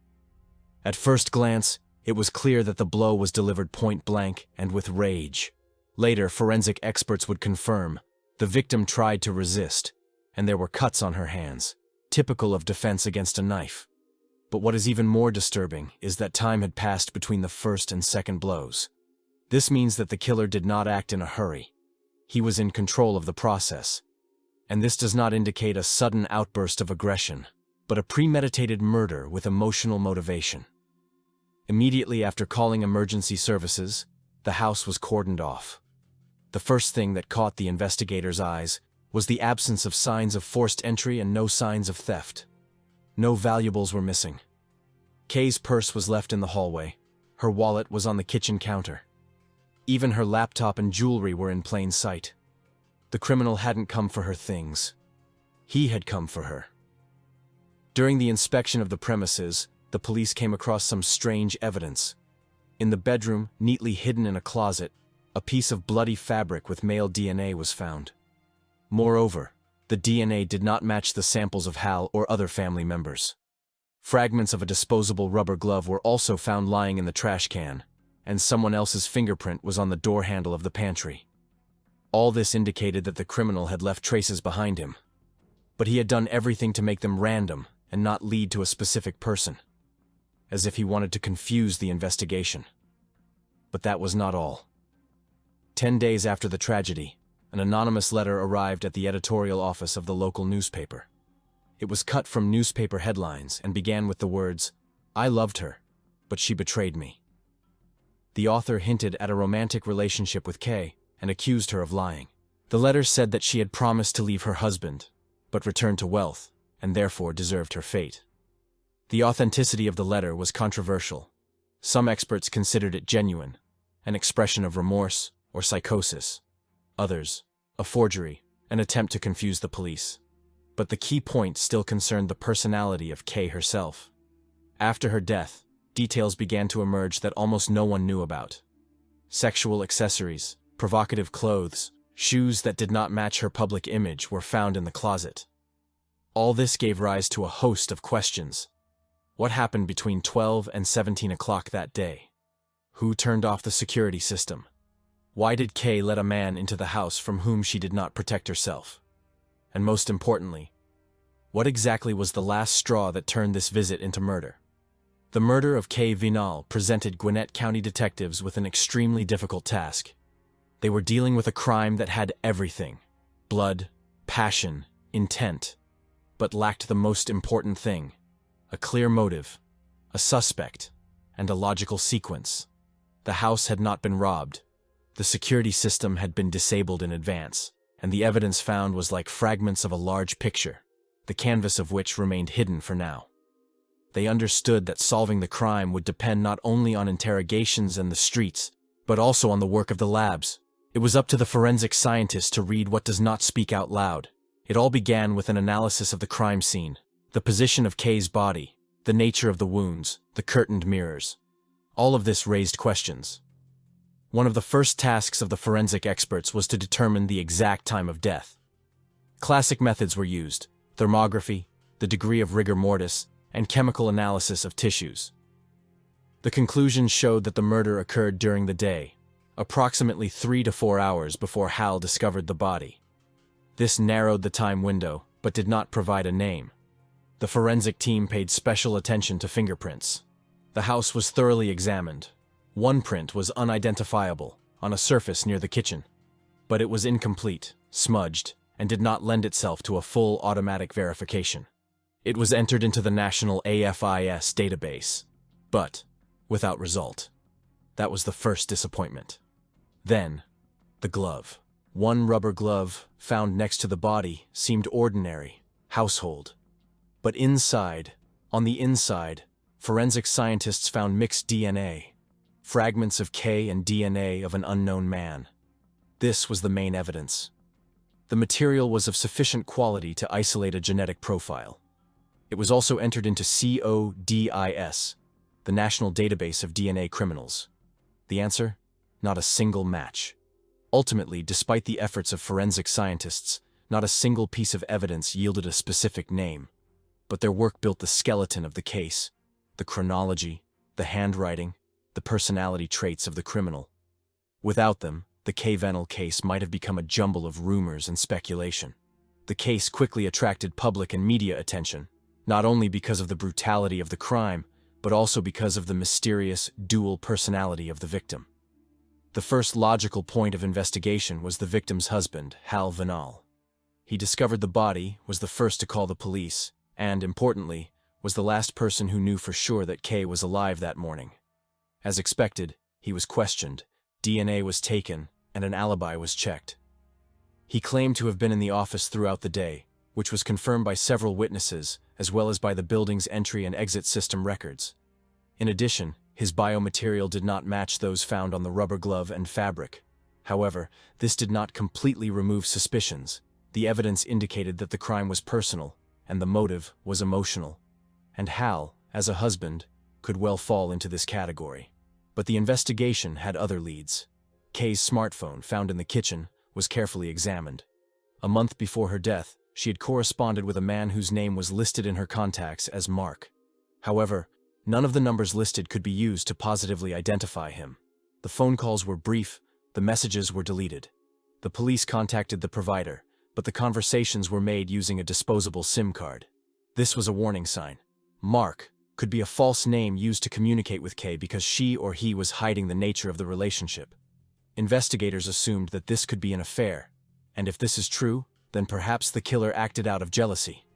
At first glance, it was clear that the blow was delivered point-blank and with rage. Later, forensic experts would confirm the victim tried to resist, and there were cuts on her hands, typical of defense against a knife. But what is even more disturbing is that time had passed between the first and second blows. This means that the killer did not act in a hurry. He was in control of the process. And this does not indicate a sudden outburst of aggression, but a premeditated murder with emotional motivation. Immediately after calling emergency services, the house was cordoned off. The first thing that caught the investigators' eyes was the absence of signs of forced entry and no signs of theft. No valuables were missing. Kay's purse was left in the hallway. Her wallet was on the kitchen counter. Even her laptop and jewelry were in plain sight. The criminal hadn't come for her things. He had come for her. During the inspection of the premises, the police came across some strange evidence. In the bedroom, neatly hidden in a closet, a piece of bloody fabric with male DNA was found. Moreover, the DNA did not match the samples of Hal or other family members. Fragments of a disposable rubber glove were also found lying in the trash can, and someone else's fingerprint was on the door handle of the pantry. All this indicated that the criminal had left traces behind him. But he had done everything to make them random and not lead to a specific person, as if he wanted to confuse the investigation. But that was not all. 10 days after the tragedy, an anonymous letter arrived at the editorial office of the local newspaper. It was cut from newspaper headlines and began with the words, "I loved her, but she betrayed me." The author hinted at a romantic relationship with Kay and accused her of lying. The letter said that she had promised to leave her husband, but returned to wealth, and therefore deserved her fate. The authenticity of the letter was controversial. Some experts considered it genuine, an expression of remorse or psychosis. Others, a forgery, an attempt to confuse the police. But the key point still concerned the personality of Kay herself. After her death, details began to emerge that almost no one knew about. Sexual accessories, provocative clothes, shoes that did not match her public image were found in the closet. All this gave rise to a host of questions. What happened between 12 and 17 o'clock that day? Who turned off the security system? Why did Kay let a man into the house from whom she did not protect herself? And most importantly, what exactly was the last straw that turned this visit into murder? The murder of Kay Vinal presented Gwinnett County detectives with an extremely difficult task. They were dealing with a crime that had everything: blood, passion, intent, but lacked the most important thing: a clear motive, a suspect, and a logical sequence. The house had not been robbed. The security system had been disabled in advance, and the evidence found was like fragments of a large picture, the canvas of which remained hidden for now. They understood that solving the crime would depend not only on interrogations and the streets, but also on the work of the labs. It was up to the forensic scientists to read what does not speak out loud. It all began with an analysis of the crime scene, the position of Kay's body, the nature of the wounds, the curtained mirrors. All of this raised questions. One of the first tasks of the forensic experts was to determine the exact time of death. Classic methods were used: thermography, the degree of rigor mortis, and chemical analysis of tissues. The conclusions showed that the murder occurred during the day, approximately 3 to 4 hours before Hal discovered the body. This narrowed the time window, but did not provide a name. The forensic team paid special attention to fingerprints. The house was thoroughly examined. One print was unidentifiable, on a surface near the kitchen, but it was incomplete, smudged, and did not lend itself to a full automatic verification. It was entered into the National AFIS database, but without result. That was the first disappointment. Then, the glove. One rubber glove, found next to the body, seemed ordinary, household. But inside, on the inside, forensic scientists found mixed DNA, fragments of K and DNA of an unknown man. This was the main evidence. The material was of sufficient quality to isolate a genetic profile. It was also entered into CODIS, the National Database of DNA Criminals. The answer? Not a single match. Ultimately, despite the efforts of forensic scientists, not a single piece of evidence yielded a specific name. But their work built the skeleton of the case, the chronology, the handwriting, the personality traits of the criminal. Without them, the K. Venel case might have become a jumble of rumors and speculation. The case quickly attracted public and media attention, not only because of the brutality of the crime, but also because of the mysterious, dual personality of the victim. The first logical point of investigation was the victim's husband, Hal Venel. He discovered the body, was the first to call the police, and, importantly, was the last person who knew for sure that Kay was alive that morning. As expected, he was questioned, DNA was taken, and an alibi was checked. He claimed to have been in the office throughout the day, which was confirmed by several witnesses, as well as by the building's entry and exit system records. In addition, his biomaterial did not match those found on the rubber glove and fabric. However, this did not completely remove suspicions. The evidence indicated that the crime was personal, and the motive was emotional. And Hal, as a husband, could well fall into this category. But the investigation had other leads. Kay's smartphone, found in the kitchen, was carefully examined. A month before her death, she had corresponded with a man whose name was listed in her contacts as Mark. However, none of the numbers listed could be used to positively identify him. The phone calls were brief, the messages were deleted. The police contacted the provider, but the conversations were made using a disposable SIM card. This was a warning sign. Mark could be a false name used to communicate with Kay because she or he was hiding the nature of the relationship. Investigators assumed that this could be an affair, and if this is true, then perhaps the killer acted out of jealousy.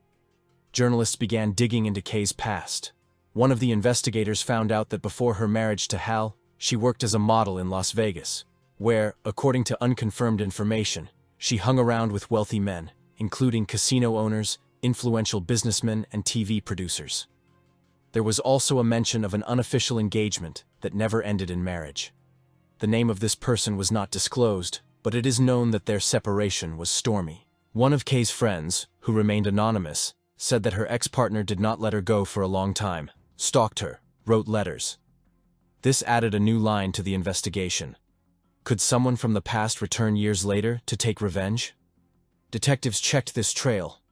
Journalists began digging into Kay's past. One of the investigators found out that before her marriage to Hal, she worked as a model in Las Vegas, where, according to unconfirmed information, she hung around with wealthy men, including casino owners, influential businessmen, and TV producers. There was also a mention of an unofficial engagement that never ended in marriage. The name of this person was not disclosed, but it is known that their separation was stormy. One of Kay's friends, who remained anonymous, said that her ex-partner did not let her go for a long time, stalked her, wrote letters. This added a new line to the investigation. Could someone from the past return years later to take revenge? Detectives checked this trail,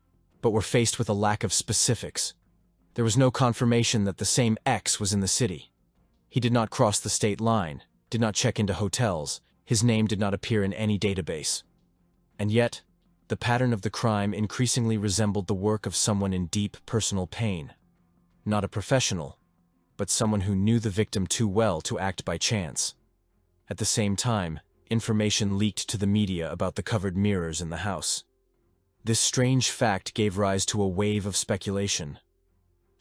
but were faced with a lack of specifics. There was no confirmation that the same ex was in the city. He did not cross the state line, did not check into hotels, his name did not appear in any database. And yet, the pattern of the crime increasingly resembled the work of someone in deep personal pain. Not a professional, but someone who knew the victim too well to act by chance. At the same time, information leaked to the media about the covered mirrors in the house. This strange fact gave rise to a wave of speculation.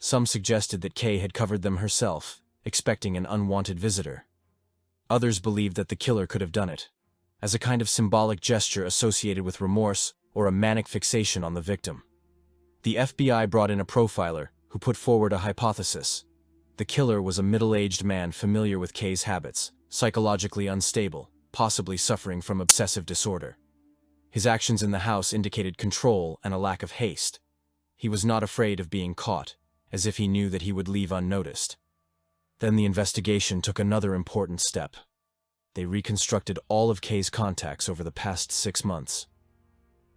Some suggested that Kay had covered them herself, expecting an unwanted visitor. Others believed that the killer could have done it, as a kind of symbolic gesture associated with remorse or a manic fixation on the victim. The FBI brought in a profiler who put forward a hypothesis. The killer was a middle-aged man familiar with Kay's habits, psychologically unstable, possibly suffering from obsessive disorder. His actions in the house indicated control and a lack of haste. He was not afraid of being caught, as if he knew that he would leave unnoticed. Then the investigation took another important step. They reconstructed all of Kay's contacts over the past 6 months.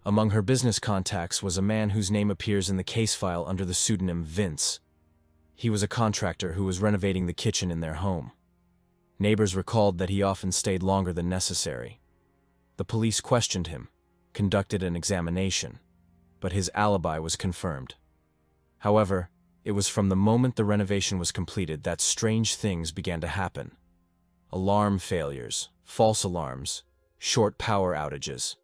Among her business contacts was a man whose name appears in the case file under the pseudonym Vince. He was a contractor who was renovating the kitchen in their home. Neighbors recalled that he often stayed longer than necessary. The police questioned him, conducted an examination, but his alibi was confirmed. However, it was from the moment the renovation was completed that strange things began to happen. Alarm failures, false alarms, short power outages.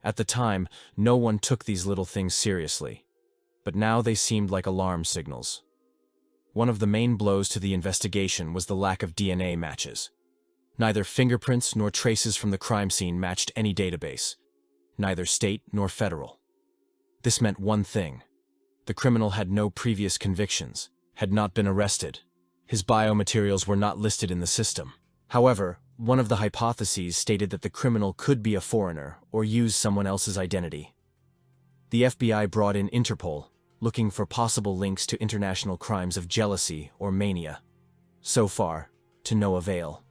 At the time, no one took these little things seriously, but now they seemed like alarm signals. One of the main blows to the investigation was the lack of DNA matches. Neither fingerprints nor traces from the crime scene matched any database, neither state nor federal. This meant one thing. The criminal had no previous convictions, had not been arrested. His biomaterials were not listed in the system. However, one of the hypotheses stated that the criminal could be a foreigner or use someone else's identity. The FBI brought in Interpol, looking for possible links to international crimes of jealousy or mania. So far, to no avail.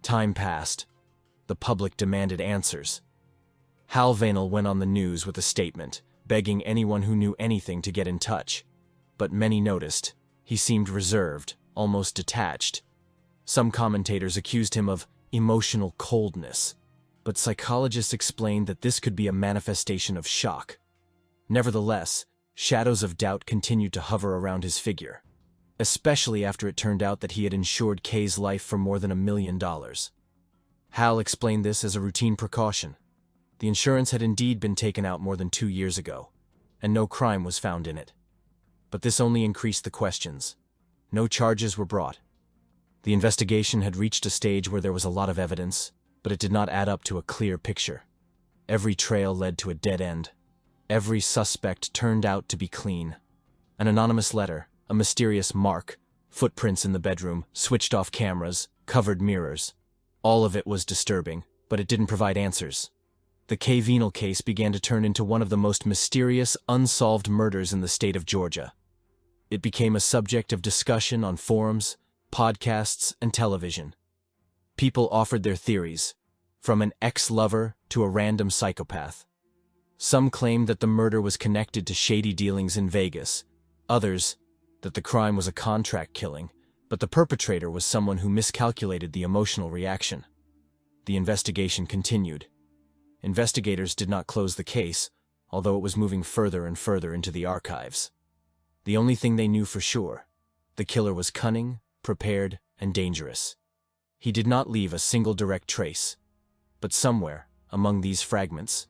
Time passed. The public demanded answers. Hal Vainell went on the news with a statement, begging anyone who knew anything to get in touch. But many noticed, he seemed reserved, almost detached. Some commentators accused him of emotional coldness, but psychologists explained that this could be a manifestation of shock. Nevertheless, shadows of doubt continued to hover around his figure, especially after it turned out that he had insured Kay's life for more than $1 million. Hal explained this as a routine precaution. The insurance had indeed been taken out more than 2 years ago, and no crime was found in it. But this only increased the questions. No charges were brought. The investigation had reached a stage where there was a lot of evidence, but it did not add up to a clear picture. Every trail led to a dead end. Every suspect turned out to be clean. An anonymous letter, a mysterious mark, footprints in the bedroom, switched-off cameras, covered mirrors. All of it was disturbing, but it didn't provide answers. The Kay Vainell case began to turn into one of the most mysterious, unsolved murders in the state of Georgia. It became a subject of discussion on forums, podcasts, and television. People offered their theories, from an ex-lover to a random psychopath. Some claimed that the murder was connected to shady dealings in Vegas, others that the crime was a contract killing, but the perpetrator was someone who miscalculated the emotional reaction. The investigation continued. Investigators did not close the case, although it was moving further and further into the archives. The only thing they knew for sure, the killer was cunning, prepared, and dangerous. He did not leave a single direct trace, but somewhere, among these fragments,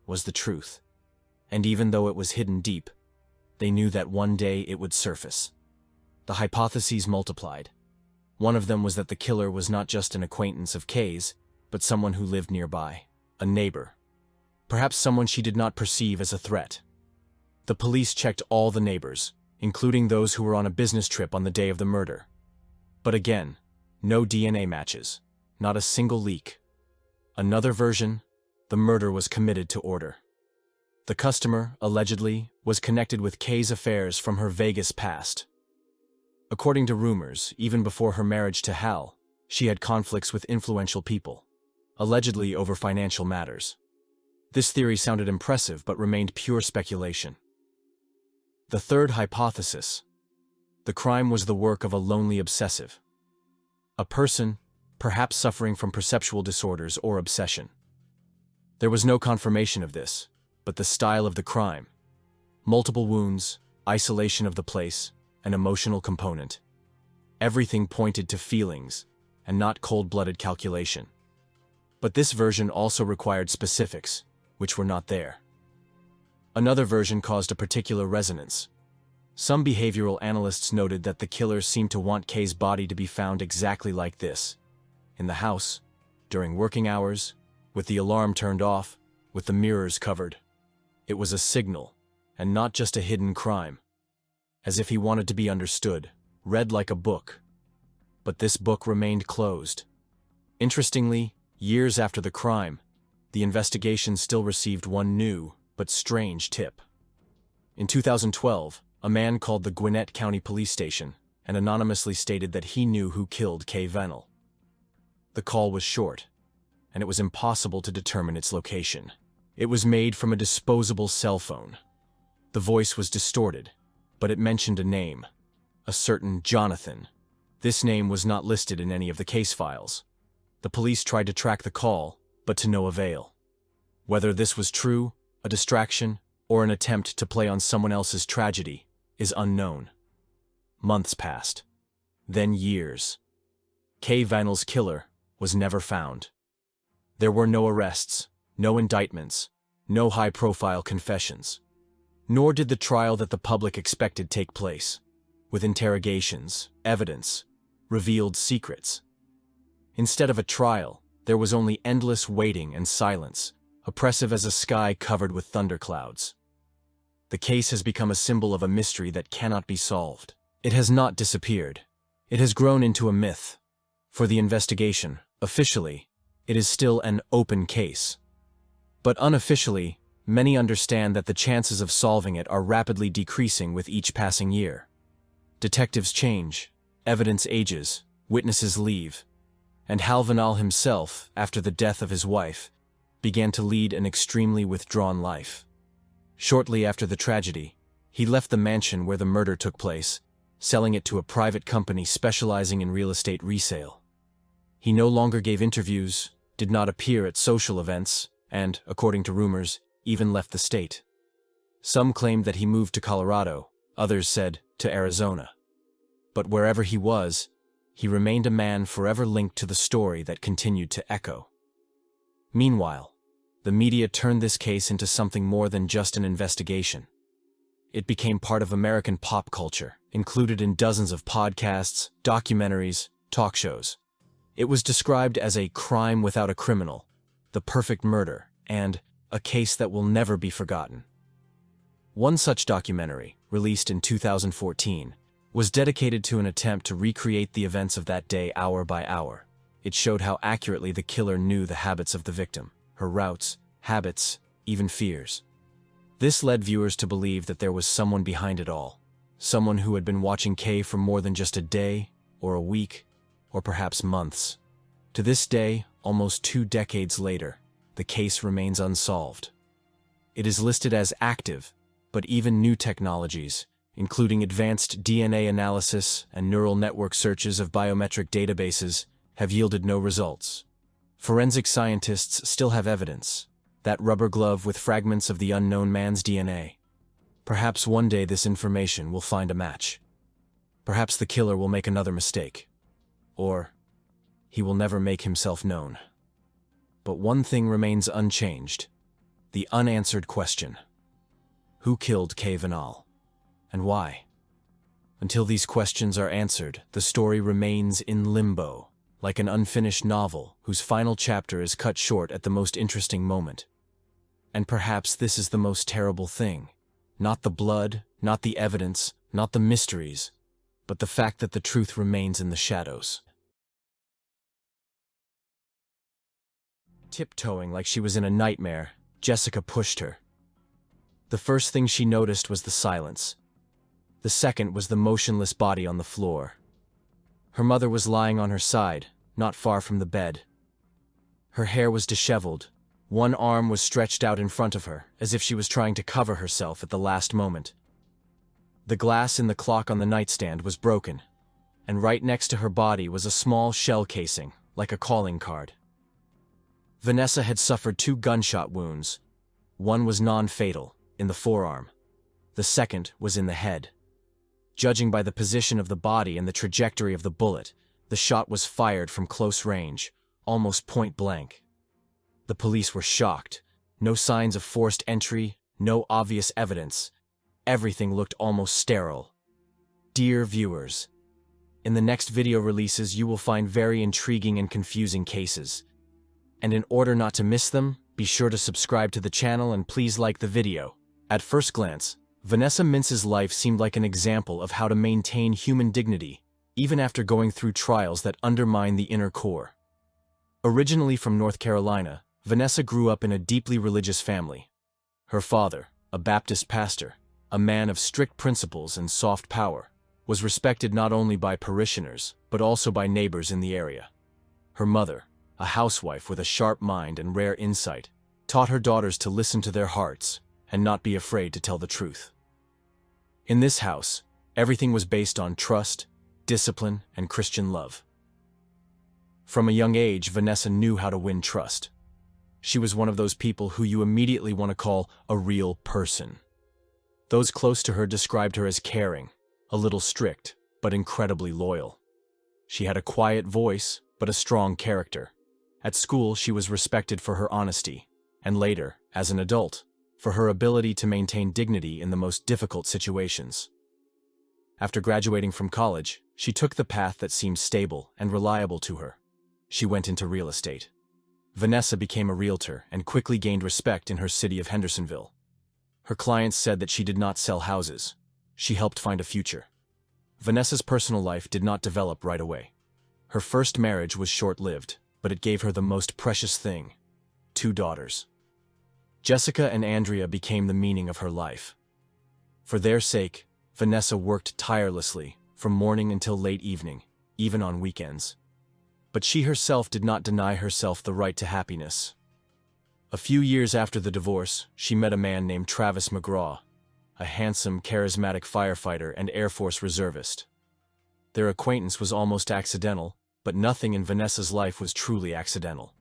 was the truth. And even though it was hidden deep, they knew that one day it would surface. The hypotheses multiplied. One of them was that the killer was not just an acquaintance of Kay's, but someone who lived nearby, a neighbor. Perhaps someone she did not perceive as a threat. The police checked all the neighbors, including those who were on a business trip on the day of the murder. But again, no DNA matches, not a single leak. Another version, the murder was committed to order. The customer, allegedly, was connected with Kay's affairs from her Vegas past. According to rumors, even before her marriage to Hal, she had conflicts with influential people, allegedly over financial matters. This theory sounded impressive but remained pure speculation. The third hypothesis: the crime was the work of a lonely obsessive. A person, perhaps suffering from perceptual disorders or obsession. There was no confirmation of this, but the style of the crime. Multiple wounds, isolation of the place, an emotional component. Everything pointed to feelings, and not cold-blooded calculation. But this version also required specifics, which were not there. Another version caused a particular resonance. Some behavioral analysts noted that the killer seemed to want Kay's body to be found exactly like this. In the house, during working hours, with the alarm turned off, with the mirrors covered. It was a signal, and not just a hidden crime. As if he wanted to be understood, read like a book. But this book remained closed. Interestingly, years after the crime, the investigation still received one new, but strange tip. In 2012, a man called the Gwinnett County Police Station and anonymously stated that he knew who killed Kay Vainell. The call was short, and it was impossible to determine its location. It was made from a disposable cell phone. The voice was distorted, but it mentioned a name, a certain Jonathan. This name was not listed in any of the case files. The police tried to track the call, but to no avail. Whether this was true, a distraction, or an attempt to play on someone else's tragedy is unknown. Months passed. Then years. Kay Vainell's killer was never found. There were no arrests, no indictments, no high-profile confessions. Nor did the trial that the public expected take place, with interrogations, evidence, revealed secrets. Instead of a trial, there was only endless waiting and silence, oppressive as a sky covered with thunderclouds. The case has become a symbol of a mystery that cannot be solved. It has not disappeared. It has grown into a myth. For the investigation, officially, it is still an open case. But unofficially, many understand that the chances of solving it are rapidly decreasing with each passing year. Detectives change, evidence ages, witnesses leave, and Hal Vinal himself, after the death of his wife, began to lead an extremely withdrawn life. Shortly after the tragedy, he left the mansion where the murder took place, selling it to a private company specializing in real estate resale. He no longer gave interviews, did not appear at social events, and, according to rumors, even left the state. Some claimed that he moved to Colorado, others said to Arizona. But wherever he was, he remained a man forever linked to the story that continued to echo. Meanwhile, the media turned this case into something more than just an investigation. It became part of American pop culture, included in dozens of podcasts, documentaries, talk shows. It was described as a crime without a criminal, the perfect murder, and a case that will never be forgotten. One such documentary, released in 2014, was dedicated to an attempt to recreate the events of that day hour by hour. It showed how accurately the killer knew the habits of the victim, her routes, habits, even fears. This led viewers to believe that there was someone behind it all, someone who had been watching Kay for more than just a day, or a week, or perhaps months. To this day, almost 2 decades later, the case remains unsolved. It is listed as active, but even new technologies, including advanced DNA analysis and neural network searches of biometric databases, have yielded no results. Forensic scientists still have evidence, that rubber glove with fragments of the unknown man's DNA. Perhaps one day this information will find a match. Perhaps the killer will make another mistake. Or he will never make himself known. But one thing remains unchanged: the unanswered question. Who killed Kay Vinal? And why? Until these questions are answered, the story remains in limbo, like an unfinished novel whose final chapter is cut short at the most interesting moment. And perhaps this is the most terrible thing. Not the blood, not the evidence, not the mysteries, but the fact that the truth remains in the shadows. Tiptoeing like she was in a nightmare, Jessica pushed her. The first thing she noticed was the silence. The second was the motionless body on the floor. Her mother was lying on her side, not far from the bed. Her hair was disheveled. One arm was stretched out in front of her, as if she was trying to cover herself at the last moment. The glass in the clock on the nightstand was broken, and right next to her body was a small shell casing, like a calling card. Vanessa had suffered 2 gunshot wounds. One was non-fatal, in the forearm. The second was in the head. Judging by the position of the body and the trajectory of the bullet, the shot was fired from close range, almost point blank. The police were shocked. No signs of forced entry, no obvious evidence. Everything looked almost sterile. Dear viewers, in the next video releases you will find very intriguing and confusing cases. And in order not to miss them, be sure to subscribe to the channel and please like the video. At first glance, Vanessa Mintz's life seemed like an example of how to maintain human dignity, even after going through trials that undermine the inner core. Originally from North Carolina, Vanessa grew up in a deeply religious family. Her father, a Baptist pastor, a man of strict principles and soft power, was respected not only by parishioners, but also by neighbors in the area. Her mother, a housewife with a sharp mind and rare insight, taught her daughters to listen to their hearts and not be afraid to tell the truth. In this house, everything was based on trust, discipline, and Christian love. From a young age, Vanessa knew how to win trust. She was one of those people who you immediately want to call a real person. Those close to her described her as caring, a little strict, but incredibly loyal. She had a quiet voice, but a strong character. At school, she was respected for her honesty, and later, as an adult, for her ability to maintain dignity in the most difficult situations. After graduating from college, she took the path that seemed stable and reliable to her. She went into real estate. Vanessa became a realtor and quickly gained respect in her city of Hendersonville. Her clients said that she did not sell houses. She helped find a future. Vanessa's personal life did not develop right away. Her first marriage was short-lived, but it gave her the most precious thing: 2 daughters. Jessica and Andrea became the meaning of her life. For their sake, Vanessa worked tirelessly, from morning until late evening, even on weekends. But she herself did not deny herself the right to happiness. A few years after the divorce, she met a man named Travis McGraw, a handsome, charismatic firefighter and Air Force reservist. Their acquaintance was almost accidental, but nothing in Vanessa's life was truly accidental.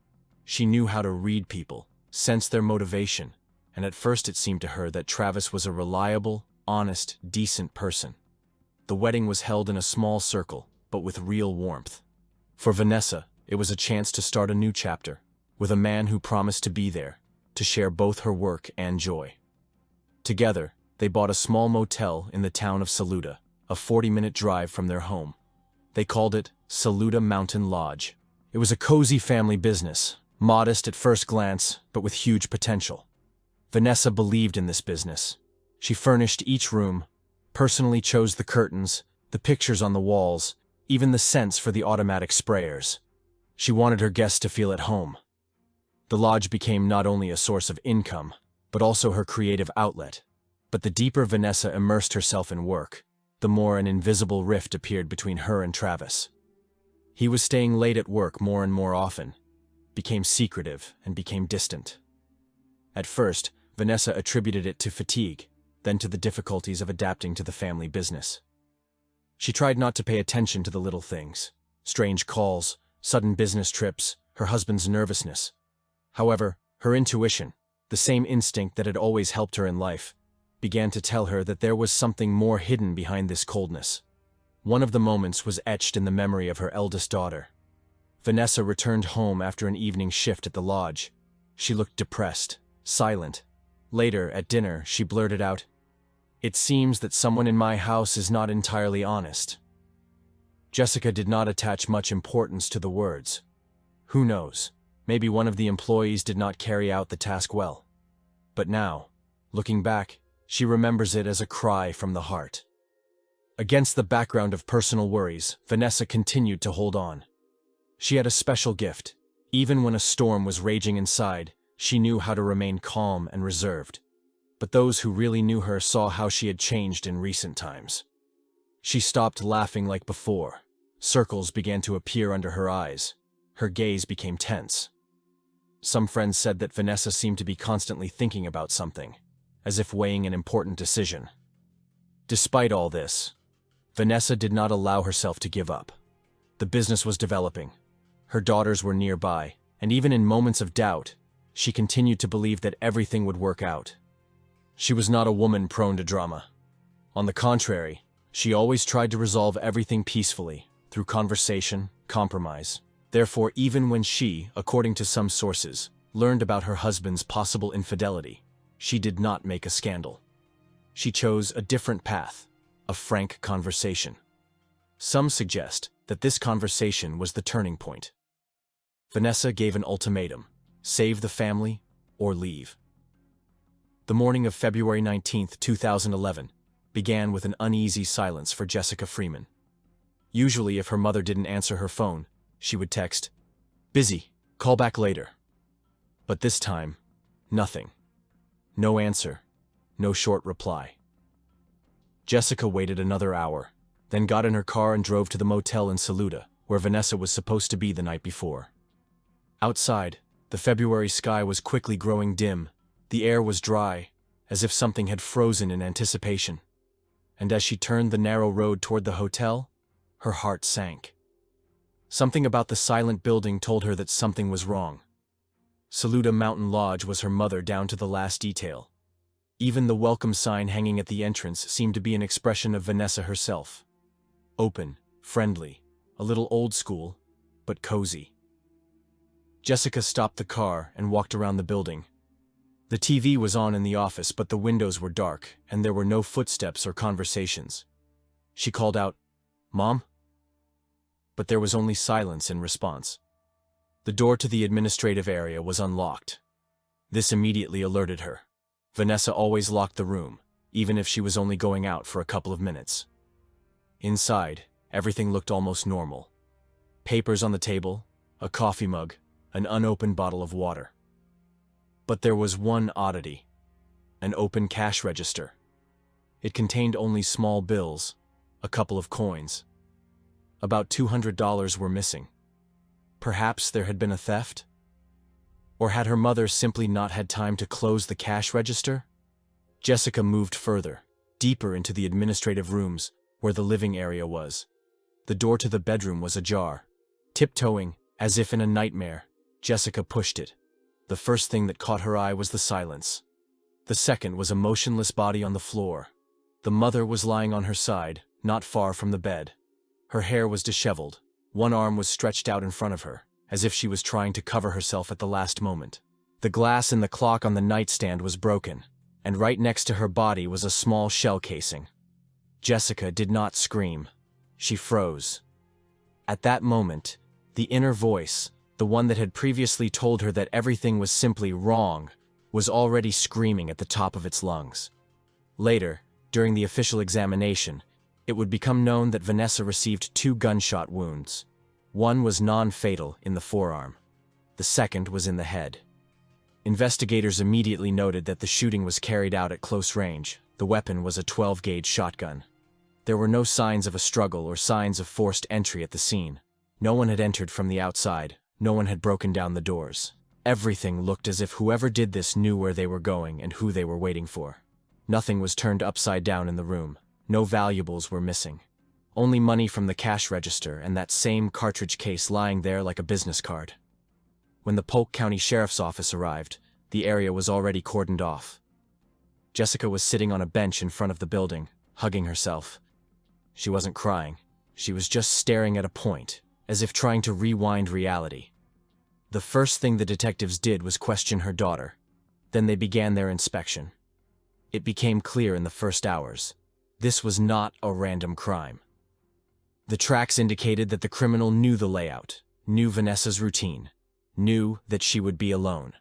She knew how to read people, sense their motivation, and at first it seemed to her that Travis was a reliable, honest, decent person. The wedding was held in a small circle, but with real warmth. For Vanessa, it was a chance to start a new chapter, with a man who promised to be there, to share both her work and joy. Together, they bought a small motel in the town of Saluda, a 40-minute drive from their home. They called it Saluda Mountain Lodge. It was a cozy family business, modest at first glance, but with huge potential. Vanessa believed in this business. She furnished each room, personally chose the curtains, the pictures on the walls, even the scents for the automatic sprayers. She wanted her guests to feel at home. The lodge became not only a source of income, but also her creative outlet. But the deeper Vanessa immersed herself in work, the more an invisible rift appeared between her and Travis. He was staying late at work more and more often, became secretive, and became distant. At first, Vanessa attributed it to fatigue, then to the difficulties of adapting to the family business. She tried not to pay attention to the little things: strange calls, sudden business trips, her husband's nervousness. However, her intuition, the same instinct that had always helped her in life, began to tell her that there was something more hidden behind this coldness. One of the moments was etched in the memory of her eldest daughter. Vanessa returned home after an evening shift at the lodge. She looked depressed, silent. Later, at dinner, she blurted out, "It seems that someone in my house is not entirely honest." Jessica did not attach much importance to the words. Who knows, maybe one of the employees did not carry out the task well. But now, looking back, she remembers it as a cry from the heart. Against the background of personal worries, Vanessa continued to hold on. She had a special gift. Even when a storm was raging inside, she knew how to remain calm and reserved. But those who really knew her saw how she had changed in recent times. She stopped laughing like before. Circles began to appear under her eyes. Her gaze became tense. Some friends said that Vanessa seemed to be constantly thinking about something, as if weighing an important decision. Despite all this, Vanessa did not allow herself to give up. The business was developing. Her daughters were nearby, and even in moments of doubt, she continued to believe that everything would work out. She was not a woman prone to drama. On the contrary, she always tried to resolve everything peacefully, through conversation, compromise. Therefore, even when she, according to some sources, learned about her husband's possible infidelity, she did not make a scandal. She chose a different path, a frank conversation. Some suggest that this conversation was the turning point. Vanessa gave an ultimatum: save the family or leave. The morning of February 19, 2011, began with an uneasy silence for Jessica Freeman. Usually, if her mother didn't answer her phone, she would text, "Busy, call back later." But this time, nothing. No answer, no short reply. Jessica waited another hour, then got in her car and drove to the motel in Saluda, where Vanessa was supposed to be the night before. Outside, the February sky was quickly growing dim. The air was dry, as if something had frozen in anticipation. And as she turned the narrow road toward the hotel, her heart sank. Something about the silent building told her that something was wrong. Saluda Mountain Lodge was her mother down to the last detail. Even the welcome sign hanging at the entrance seemed to be an expression of Vanessa herself. Open, friendly, a little old school, but cozy. Jessica stopped the car and walked around the building. The TV was on in the office, but the windows were dark, and there were no footsteps or conversations. She called out, "Mom?" But there was only silence in response. The door to the administrative area was unlocked. This immediately alerted her. Vanessa always locked the room, even if she was only going out for a couple of minutes. Inside, everything looked almost normal. Papers on the table, a coffee mug, an unopened bottle of water. But there was one oddity: an open cash register. It contained only small bills, a couple of coins. About $200 were missing. Perhaps there had been a theft? Or had her mother simply not had time to close the cash register? Jessica moved further, deeper into the administrative rooms, where the living area was. The door to the bedroom was ajar. Tiptoeing, as if in a nightmare, Jessica pushed it. The first thing that caught her eye was the silence. The second was a motionless body on the floor. The mother was lying on her side, not far from the bed. Her hair was disheveled. One arm was stretched out in front of her, as if she was trying to cover herself at the last moment. The glass in the clock on the nightstand was broken, and right next to her body was a small shell casing. Jessica did not scream. She froze. At that moment, the inner voice, the one that had previously told her that everything was simply wrong, was already screaming at the top of its lungs. Later, during the official examination, it would become known that Vanessa received 2 gunshot wounds. One was non-fatal in the forearm. The second was in the head. Investigators immediately noted that the shooting was carried out at close range. The weapon was a 12-gauge shotgun. There were no signs of a struggle or signs of forced entry at the scene. No one had entered from the outside. No one had broken down the doors. Everything looked as if whoever did this knew where they were going and who they were waiting for. Nothing was turned upside down in the room. No valuables were missing. Only money from the cash register and that same cartridge case lying there like a business card. When the Polk County Sheriff's Office arrived, the area was already cordoned off. Jessica was sitting on a bench in front of the building, hugging herself. She wasn't crying. She was just staring at a point, as if trying to rewind reality. The first thing the detectives did was question her daughter. Then they began their inspection. It became clear in the first hours. This was not a random crime. The tracks indicated that the criminal knew the layout, knew Vanessa's routine, knew that she would be alone.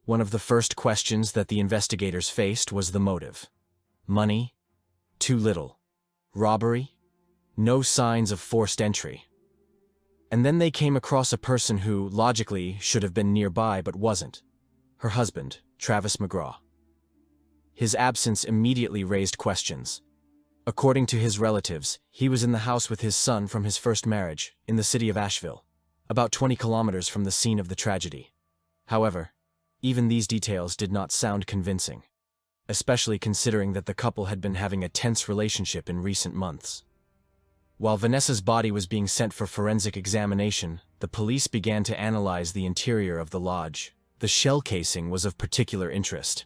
One of the first questions that the investigators faced was the motive. Money? Too little. Robbery? No signs of forced entry. And then they came across a person who, logically, should have been nearby but wasn't. Her husband, Travis McGraw. His absence immediately raised questions. According to his relatives, he was in the house with his son from his first marriage, in the city of Asheville, about 20 kilometers from the scene of the tragedy. However, even these details did not sound convincing, especially considering that the couple had been having a tense relationship in recent months. While Vanessa's body was being sent for forensic examination, the police began to analyze the interior of the lodge. The shell casing was of particular interest.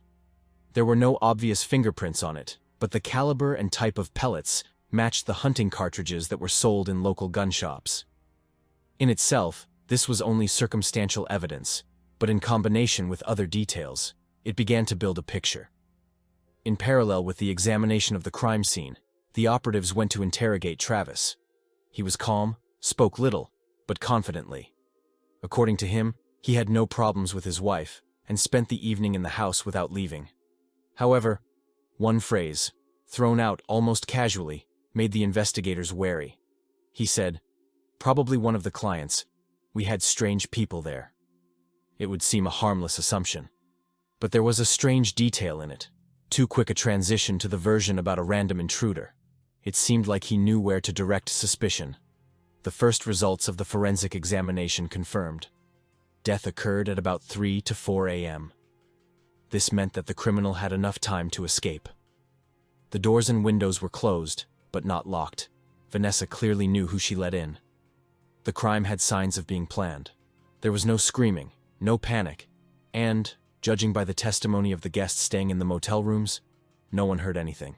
There were no obvious fingerprints on it, but the caliber and type of pellets matched the hunting cartridges that were sold in local gun shops. In itself, this was only circumstantial evidence, but in combination with other details, it began to build a picture. In parallel with the examination of the crime scene, the operatives went to interrogate Travis. He was calm, spoke little, but confidently. According to him, he had no problems with his wife, and spent the evening in the house without leaving. However, one phrase, thrown out almost casually, made the investigators wary. He said, "Probably one of the clients. We had strange people there." It would seem a harmless assumption. But there was a strange detail in it. Too quick a transition to the version about a random intruder. It seemed like he knew where to direct suspicion. The first results of the forensic examination confirmed. Death occurred at about 3 to 4 a.m. This meant that the criminal had enough time to escape. The doors and windows were closed, but not locked. Vanessa clearly knew who she let in. The crime had signs of being planned. There was no screaming, no panic, and, judging by the testimony of the guests staying in the motel rooms, no one heard anything.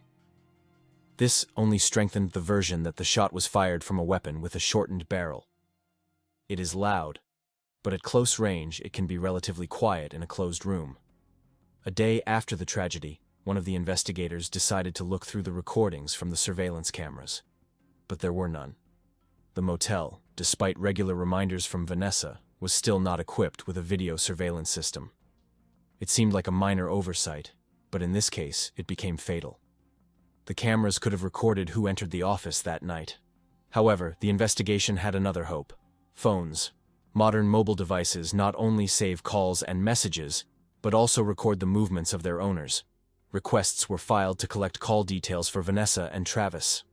This only strengthened the version that the shot was fired from a weapon with a shortened barrel. It is loud, but at close range it can be relatively quiet in a closed room. A day after the tragedy, one of the investigators decided to look through the recordings from the surveillance cameras. But there were none. The motel, despite regular reminders from Vanessa, was still not equipped with a video surveillance system. It seemed like a minor oversight, but in this case, it became fatal. The cameras could have recorded who entered the office that night. However, the investigation had another hope. Phones. Modern mobile devices not only save calls and messages, but also record the movements of their owners. Requests were filed to collect call details for Vanessa and Travis.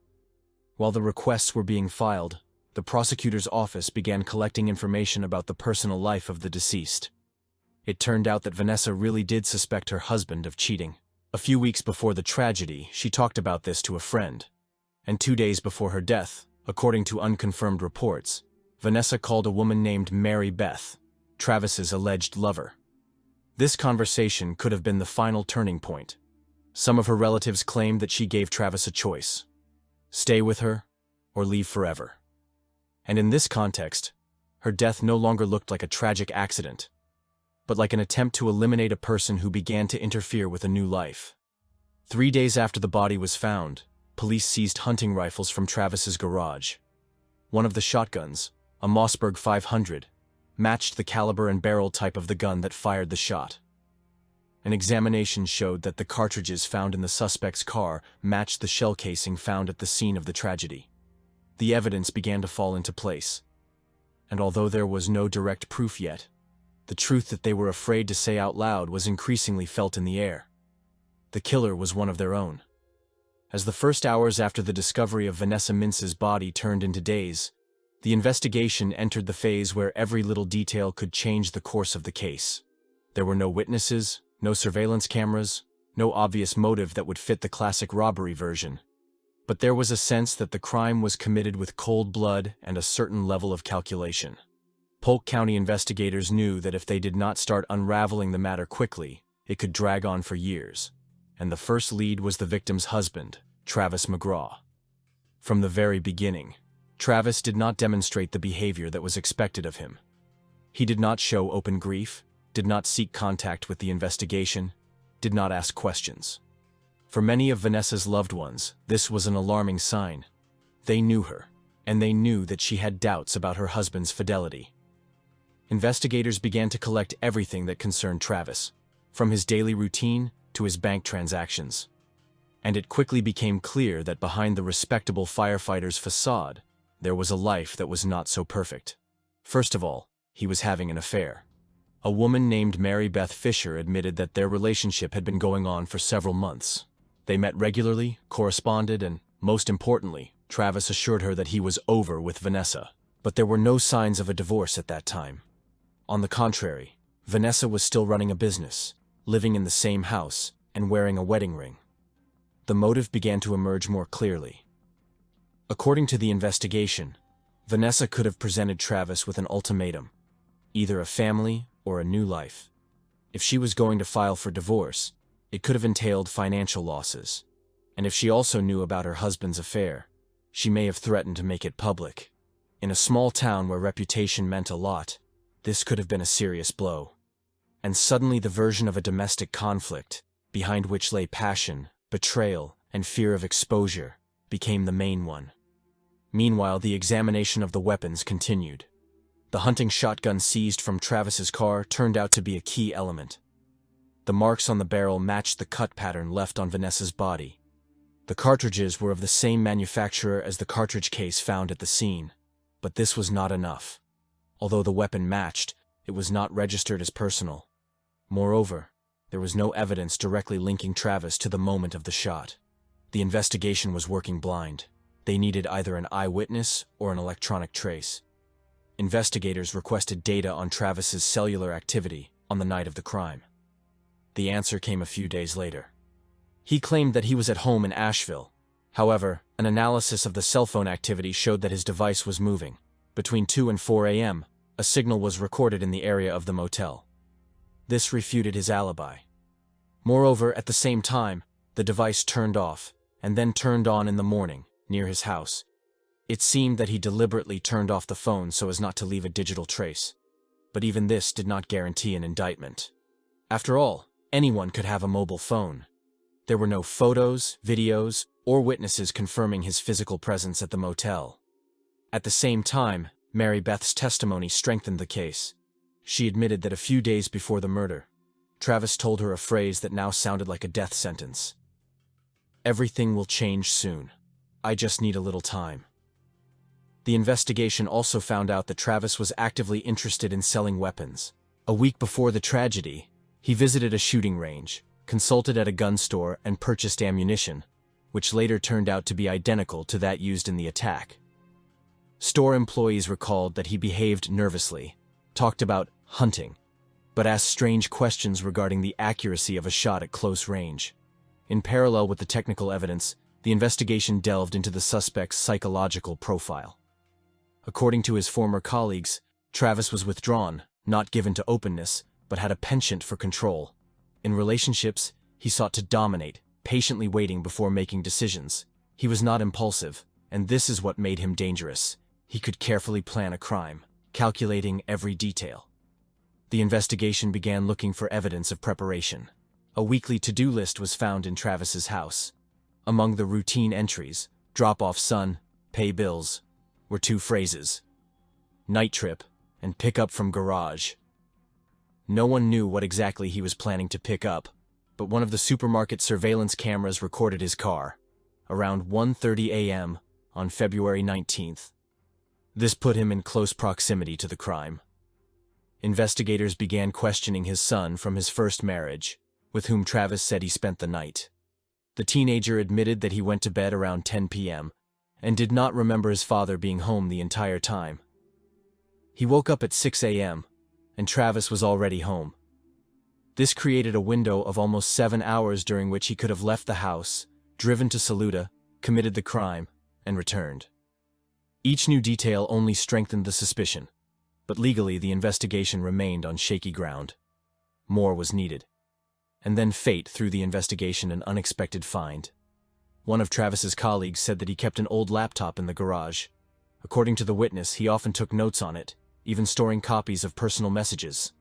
While the requests were being filed, the prosecutor's office began collecting information about the personal life of the deceased. It turned out that Vanessa really did suspect her husband of cheating. A few weeks before the tragedy, she talked about this to a friend. And 2 days before her death, according to unconfirmed reports, Vanessa called a woman named Mary Beth, Travis's alleged lover. This conversation could have been the final turning point. Some of her relatives claimed that she gave Travis a choice: stay with her or leave forever. And in this context, her death no longer looked like a tragic accident, but like an attempt to eliminate a person who began to interfere with a new life. 3 days after the body was found, police seized hunting rifles from Travis's garage. One of the shotguns, a Mossberg 500, matched the caliber and barrel type of the gun that fired the shot. An examination showed that the cartridges found in the suspect's car matched the shell casing found at the scene of the tragedy. The evidence began to fall into place. And although there was no direct proof yet, the truth that they were afraid to say out loud was increasingly felt in the air. The killer was one of their own. As the first hours after the discovery of Vanessa Mintz's body turned into days, the investigation entered the phase where every little detail could change the course of the case. There were no witnesses, no surveillance cameras, no obvious motive that would fit the classic robbery version. But there was a sense that the crime was committed with cold blood and a certain level of calculation. Polk County investigators knew that if they did not start unraveling the matter quickly, it could drag on for years. And the first lead was the victim's husband, Travis McGraw. From the very beginning, Travis did not demonstrate the behavior that was expected of him. He did not show open grief, did not seek contact with the investigation, did not ask questions. For many of Vanessa's loved ones, this was an alarming sign. They knew her, and they knew that she had doubts about her husband's fidelity. Investigators began to collect everything that concerned Travis, from his daily routine to his bank transactions. And it quickly became clear that behind the respectable firefighter's facade, there was a life that was not so perfect. First of all, he was having an affair. A woman named Mary Beth Fisher admitted that their relationship had been going on for several months. They met regularly, corresponded, and, most importantly, Travis assured her that he was over with Vanessa. But there were no signs of a divorce at that time. On the contrary, Vanessa was still running a business, living in the same house, and wearing a wedding ring. The motive began to emerge more clearly. According to the investigation, Vanessa could have presented Travis with an ultimatum: either a family or a new life. If she was going to file for divorce, it could have entailed financial losses. And if she also knew about her husband's affair, she may have threatened to make it public. In a small town where reputation meant a lot, this could have been a serious blow. And suddenly the version of a domestic conflict, behind which lay passion, betrayal, and fear of exposure, became the main one. Meanwhile, the examination of the weapons continued. The hunting shotgun seized from Travis's car turned out to be a key element. The marks on the barrel matched the cut pattern left on Vanessa's body. The cartridges were of the same manufacturer as the cartridge case found at the scene. But this was not enough. Although the weapon matched, it was not registered as personal. Moreover, there was no evidence directly linking Travis to the moment of the shot. The investigation was working blind. They needed either an eyewitness or an electronic trace. Investigators requested data on Travis's cellular activity on the night of the crime. The answer came a few days later. He claimed that he was at home in Asheville. However, an analysis of the cell phone activity showed that his device was moving. Between 2 and 4 a.m., a signal was recorded in the area of the motel. This refuted his alibi. Moreover, at the same time, the device turned off, and then turned on in the morning, near his house. It seemed that he deliberately turned off the phone so as not to leave a digital trace. But even this did not guarantee an indictment. After all, anyone could have a mobile phone. There were no photos, videos, or witnesses confirming his physical presence at the motel. At the same time, Mary Beth's testimony strengthened the case. She admitted that a few days before the murder, Travis told her a phrase that now sounded like a death sentence. Everything will change soon. I just need a little time. The investigation also found out that Travis was actively interested in selling weapons. A week before the tragedy, he visited a shooting range, consulted at a gun store, and purchased ammunition, which later turned out to be identical to that used in the attack. Store employees recalled that he behaved nervously, talked about hunting, but asked strange questions regarding the accuracy of a shot at close range. In parallel with the technical evidence, the investigation delved into the suspect's psychological profile. According to his former colleagues, Travis was withdrawn, not given to openness, but had a penchant for control. In relationships, he sought to dominate, patiently waiting before making decisions. He was not impulsive, and this is what made him dangerous. He could carefully plan a crime, calculating every detail. The investigation began looking for evidence of preparation. A weekly to-do list was found in Travis's house. Among the routine entries, drop off son, pay bills, were two phrases: night trip and pick up from garage. No one knew what exactly he was planning to pick up, but one of the supermarket surveillance cameras recorded his car, around 1:30 a.m. on February 19th. This put him in close proximity to the crime. Investigators began questioning his son from his first marriage, with whom Travis said he spent the night. The teenager admitted that he went to bed around 10 p.m. and did not remember his father being home the entire time. He woke up at 6 a.m., and Travis was already home. This created a window of almost 7 hours during which he could have left the house, driven to Saluda, committed the crime, and returned. Each new detail only strengthened the suspicion, but legally the investigation remained on shaky ground. More was needed. And then fate threw the investigation an unexpected find. One of Travis's colleagues said that he kept an old laptop in the garage. According to the witness, he often took notes on it, even storing copies of personal messages.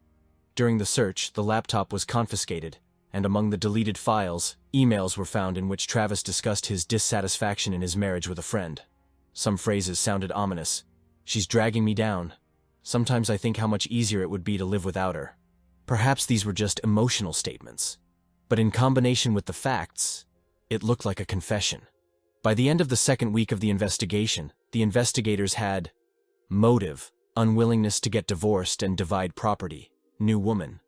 During the search, the laptop was confiscated, and among the deleted files, emails were found in which Travis discussed his dissatisfaction in his marriage with a friend. Some phrases sounded ominous. "She's dragging me down. Sometimes I think how much easier it would be to live without her." Perhaps these were just emotional statements, but in combination with the facts, it looked like a confession. By the end of the second week of the investigation, the investigators had motive, unwillingness to get divorced and divide property, new woman,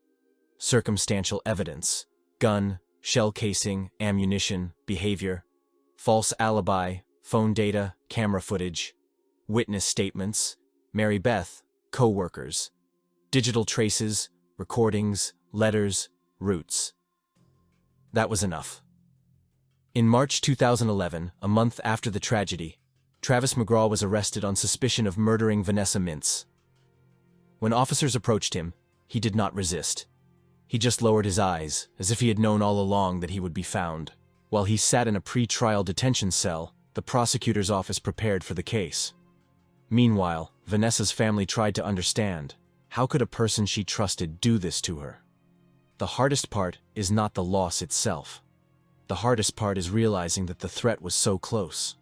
circumstantial evidence, gun, shell casing, ammunition, behavior, false alibi, phone data, camera footage, witness statements, Mary Beth, co-workers, digital traces, recordings, letters, roots. That was enough. In March 2011, a month after the tragedy, Travis McGraw was arrested on suspicion of murdering Vanessa Mintz. When officers approached him, he did not resist. He just lowered his eyes, as if he had known all along that he would be found. While he sat in a pre-trial detention cell, the prosecutor's office prepared for the case. Meanwhile, Vanessa's family tried to understand, how could a person she trusted do this to her? The hardest part is not the loss itself. The hardest part is realizing that the threat was so close,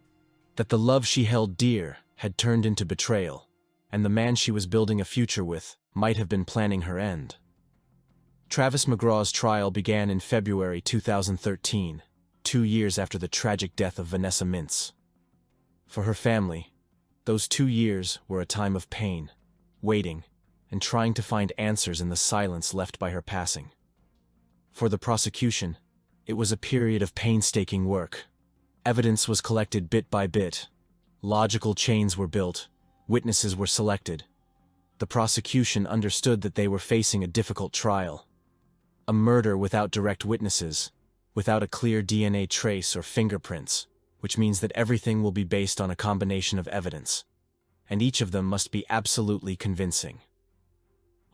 that the love she held dear had turned into betrayal, and the man she was building a future with might have been planning her end. Travis McGraw's trial began in February 2013, 2 years after the tragic death of Vanessa Mintz. For her family, those 2 years were a time of pain, waiting, and trying to find answers in the silence left by her passing. For the prosecution, it was a period of painstaking work. Evidence was collected bit by bit. Logical chains were built. Witnesses were selected. The prosecution understood that they were facing a difficult trial. A murder without direct witnesses, without a clear DNA trace or fingerprints, which means that everything will be based on a combination of evidence, and each of them must be absolutely convincing.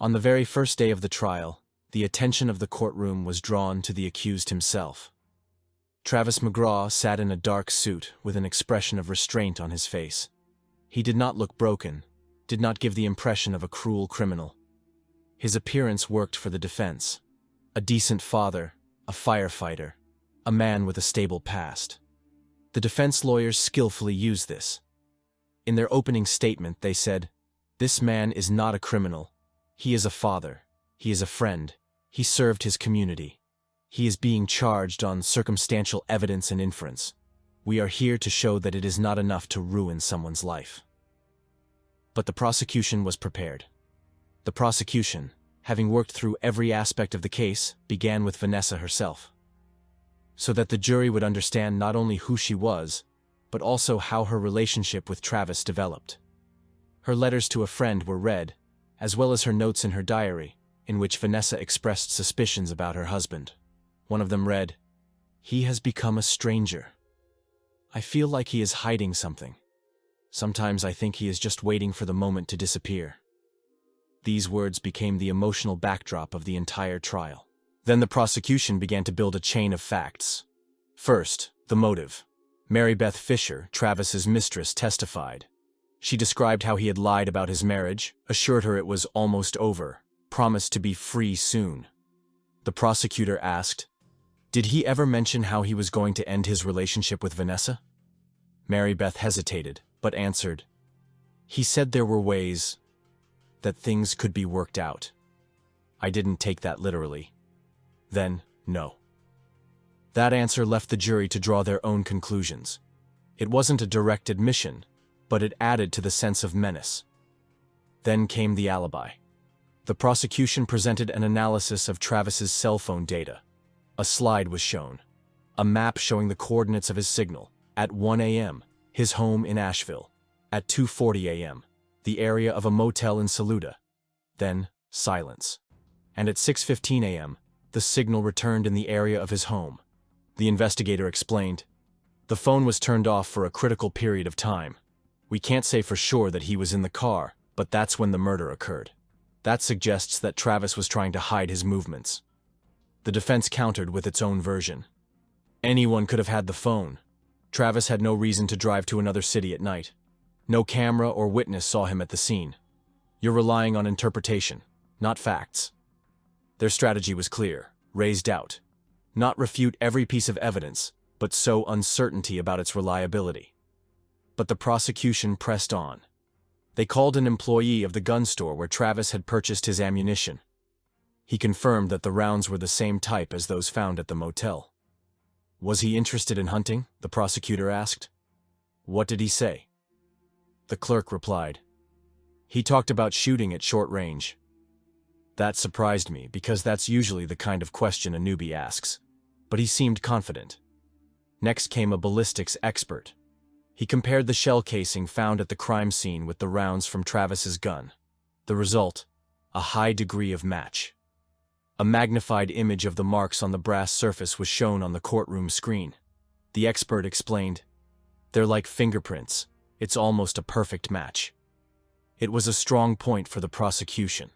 On the very first day of the trial, the attention of the courtroom was drawn to the accused himself. Travis McGraw sat in a dark suit with an expression of restraint on his face. He did not look broken, did not give the impression of a cruel criminal. His appearance worked for the defense. A decent father, a firefighter, a man with a stable past. The defense lawyers skillfully used this. In their opening statement, they said, "This man is not a criminal. He is a father. He is a friend. He served his community. He is being charged on circumstantial evidence and inference. We are here to show that it is not enough to ruin someone's life. But the prosecution was prepared. The prosecution, having worked through every aspect of the case, began with Vanessa herself, so that the jury would understand not only who she was, but also how her relationship with Travis developed. Her letters to a friend were read, as well as her notes in her diary, in which Vanessa expressed suspicions about her husband. One of them read, "He has become a stranger. I feel like he is hiding something. Sometimes I think he is just waiting for the moment to disappear." These words became the emotional backdrop of the entire trial. Then the prosecution began to build a chain of facts. First, the motive. Mary Beth Fisher, Travis's mistress, testified. She described how he had lied about his marriage, assured her it was almost over, promised to be free soon. The prosecutor asked, "Did he ever mention how he was going to end his relationship with Vanessa?" Mary Beth hesitated, but answered, "He said there were ways that things could be worked out. I didn't take that literally." Then, no. That answer left the jury to draw their own conclusions. It wasn't a direct admission, but it added to the sense of menace. Then came the alibi. The prosecution presented an analysis of Travis's cell phone data. A slide was shown, a map showing the coordinates of his signal. At 1 a.m., his home in Asheville. At 2:40 a.m., the area of a motel in Saluda. Then, silence. And at 6:15 a.m., the signal returned in the area of his home. The investigator explained, "The phone was turned off for a critical period of time. We can't say for sure that he was in the car, but that's when the murder occurred. That suggests that Travis was trying to hide his movements." The defense countered with its own version. Anyone could have had the phone. Travis had no reason to drive to another city at night. No camera or witness saw him at the scene. You're relying on interpretation, not facts. Their strategy was clear: raise doubt. Not refute every piece of evidence, but sow uncertainty about its reliability. But the prosecution pressed on. They called an employee of the gun store where Travis had purchased his ammunition. He confirmed that the rounds were the same type as those found at the motel. "Was he interested in hunting?" the prosecutor asked. "What did he say?" The clerk replied, "He talked about shooting at short range." That surprised me because that's usually the kind of question a newbie asks. But he seemed confident. Next came a ballistics expert. He compared the shell casing found at the crime scene with the rounds from Travis's gun. The result, a high degree of match. A magnified image of the marks on the brass surface was shown on the courtroom screen. The expert explained, "They're like fingerprints. It's almost a perfect match." It was a strong point for the prosecution.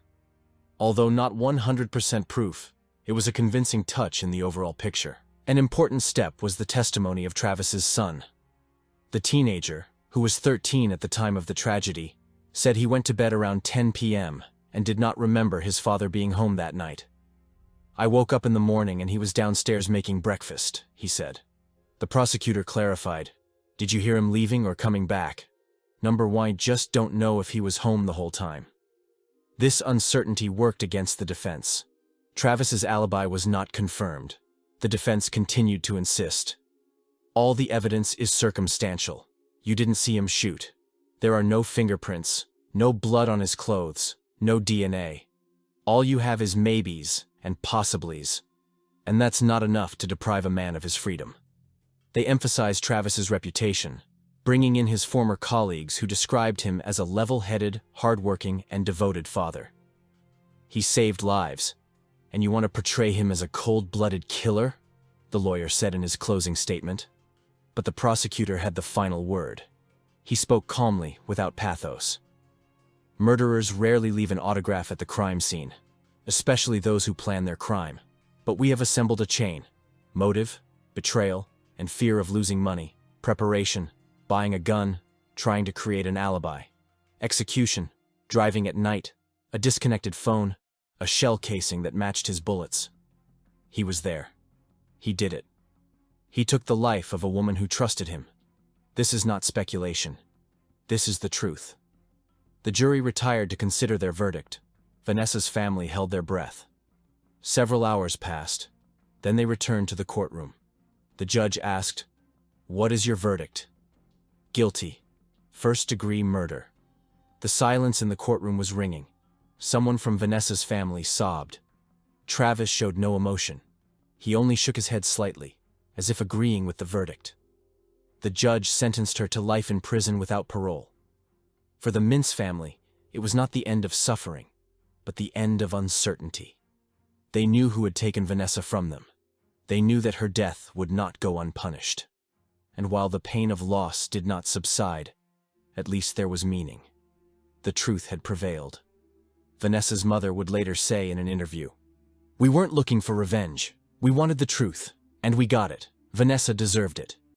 Although not 100% proof, it was a convincing touch in the overall picture. An important step was the testimony of Travis's son. The teenager, who was 13 at the time of the tragedy, said he went to bed around 10 p.m. and did not remember his father being home that night. "I woke up in the morning and he was downstairs making breakfast," he said. The prosecutor clarified, "Did you hear him leaving or coming back? Number one, I just don't know if he was home the whole time." This uncertainty worked against the defense. Travis's alibi was not confirmed. The defense continued to insist. "All the evidence is circumstantial. You didn't see him shoot. There are no fingerprints, no blood on his clothes, no DNA. All you have is maybes and possiblies. And that's not enough to deprive a man of his freedom." They emphasized Travis's reputation, bringing in his former colleagues who described him as a level-headed, hardworking, and devoted father. "He saved lives, and you want to portray him as a cold-blooded killer?" the lawyer said in his closing statement. But the prosecutor had the final word. He spoke calmly, without pathos. "Murderers rarely leave an autograph at the crime scene, especially those who plan their crime. But we have assembled a chain: motive, betrayal, and fear of losing money, preparation, buying a gun, trying to create an alibi, execution, driving at night, a disconnected phone, a shell casing that matched his bullets. He was there. He did it. He took the life of a woman who trusted him. This is not speculation. This is the truth." The jury retired to consider their verdict. Vanessa's family held their breath. Several hours passed. Then they returned to the courtroom. The judge asked, "What is your verdict?" "Guilty. First-degree murder." The silence in the courtroom was ringing. Someone from Vanessa's family sobbed. Travis showed no emotion. He only shook his head slightly, as if agreeing with the verdict. The judge sentenced her to life in prison without parole. For the Mintz family, it was not the end of suffering, but the end of uncertainty. They knew who had taken Vanessa from them. They knew that her death would not go unpunished. And while the pain of loss did not subside, at least there was meaning. The truth had prevailed. Vanessa's mother would later say in an interview, "We weren't looking for revenge. We wanted the truth, and we got it. Vanessa deserved it."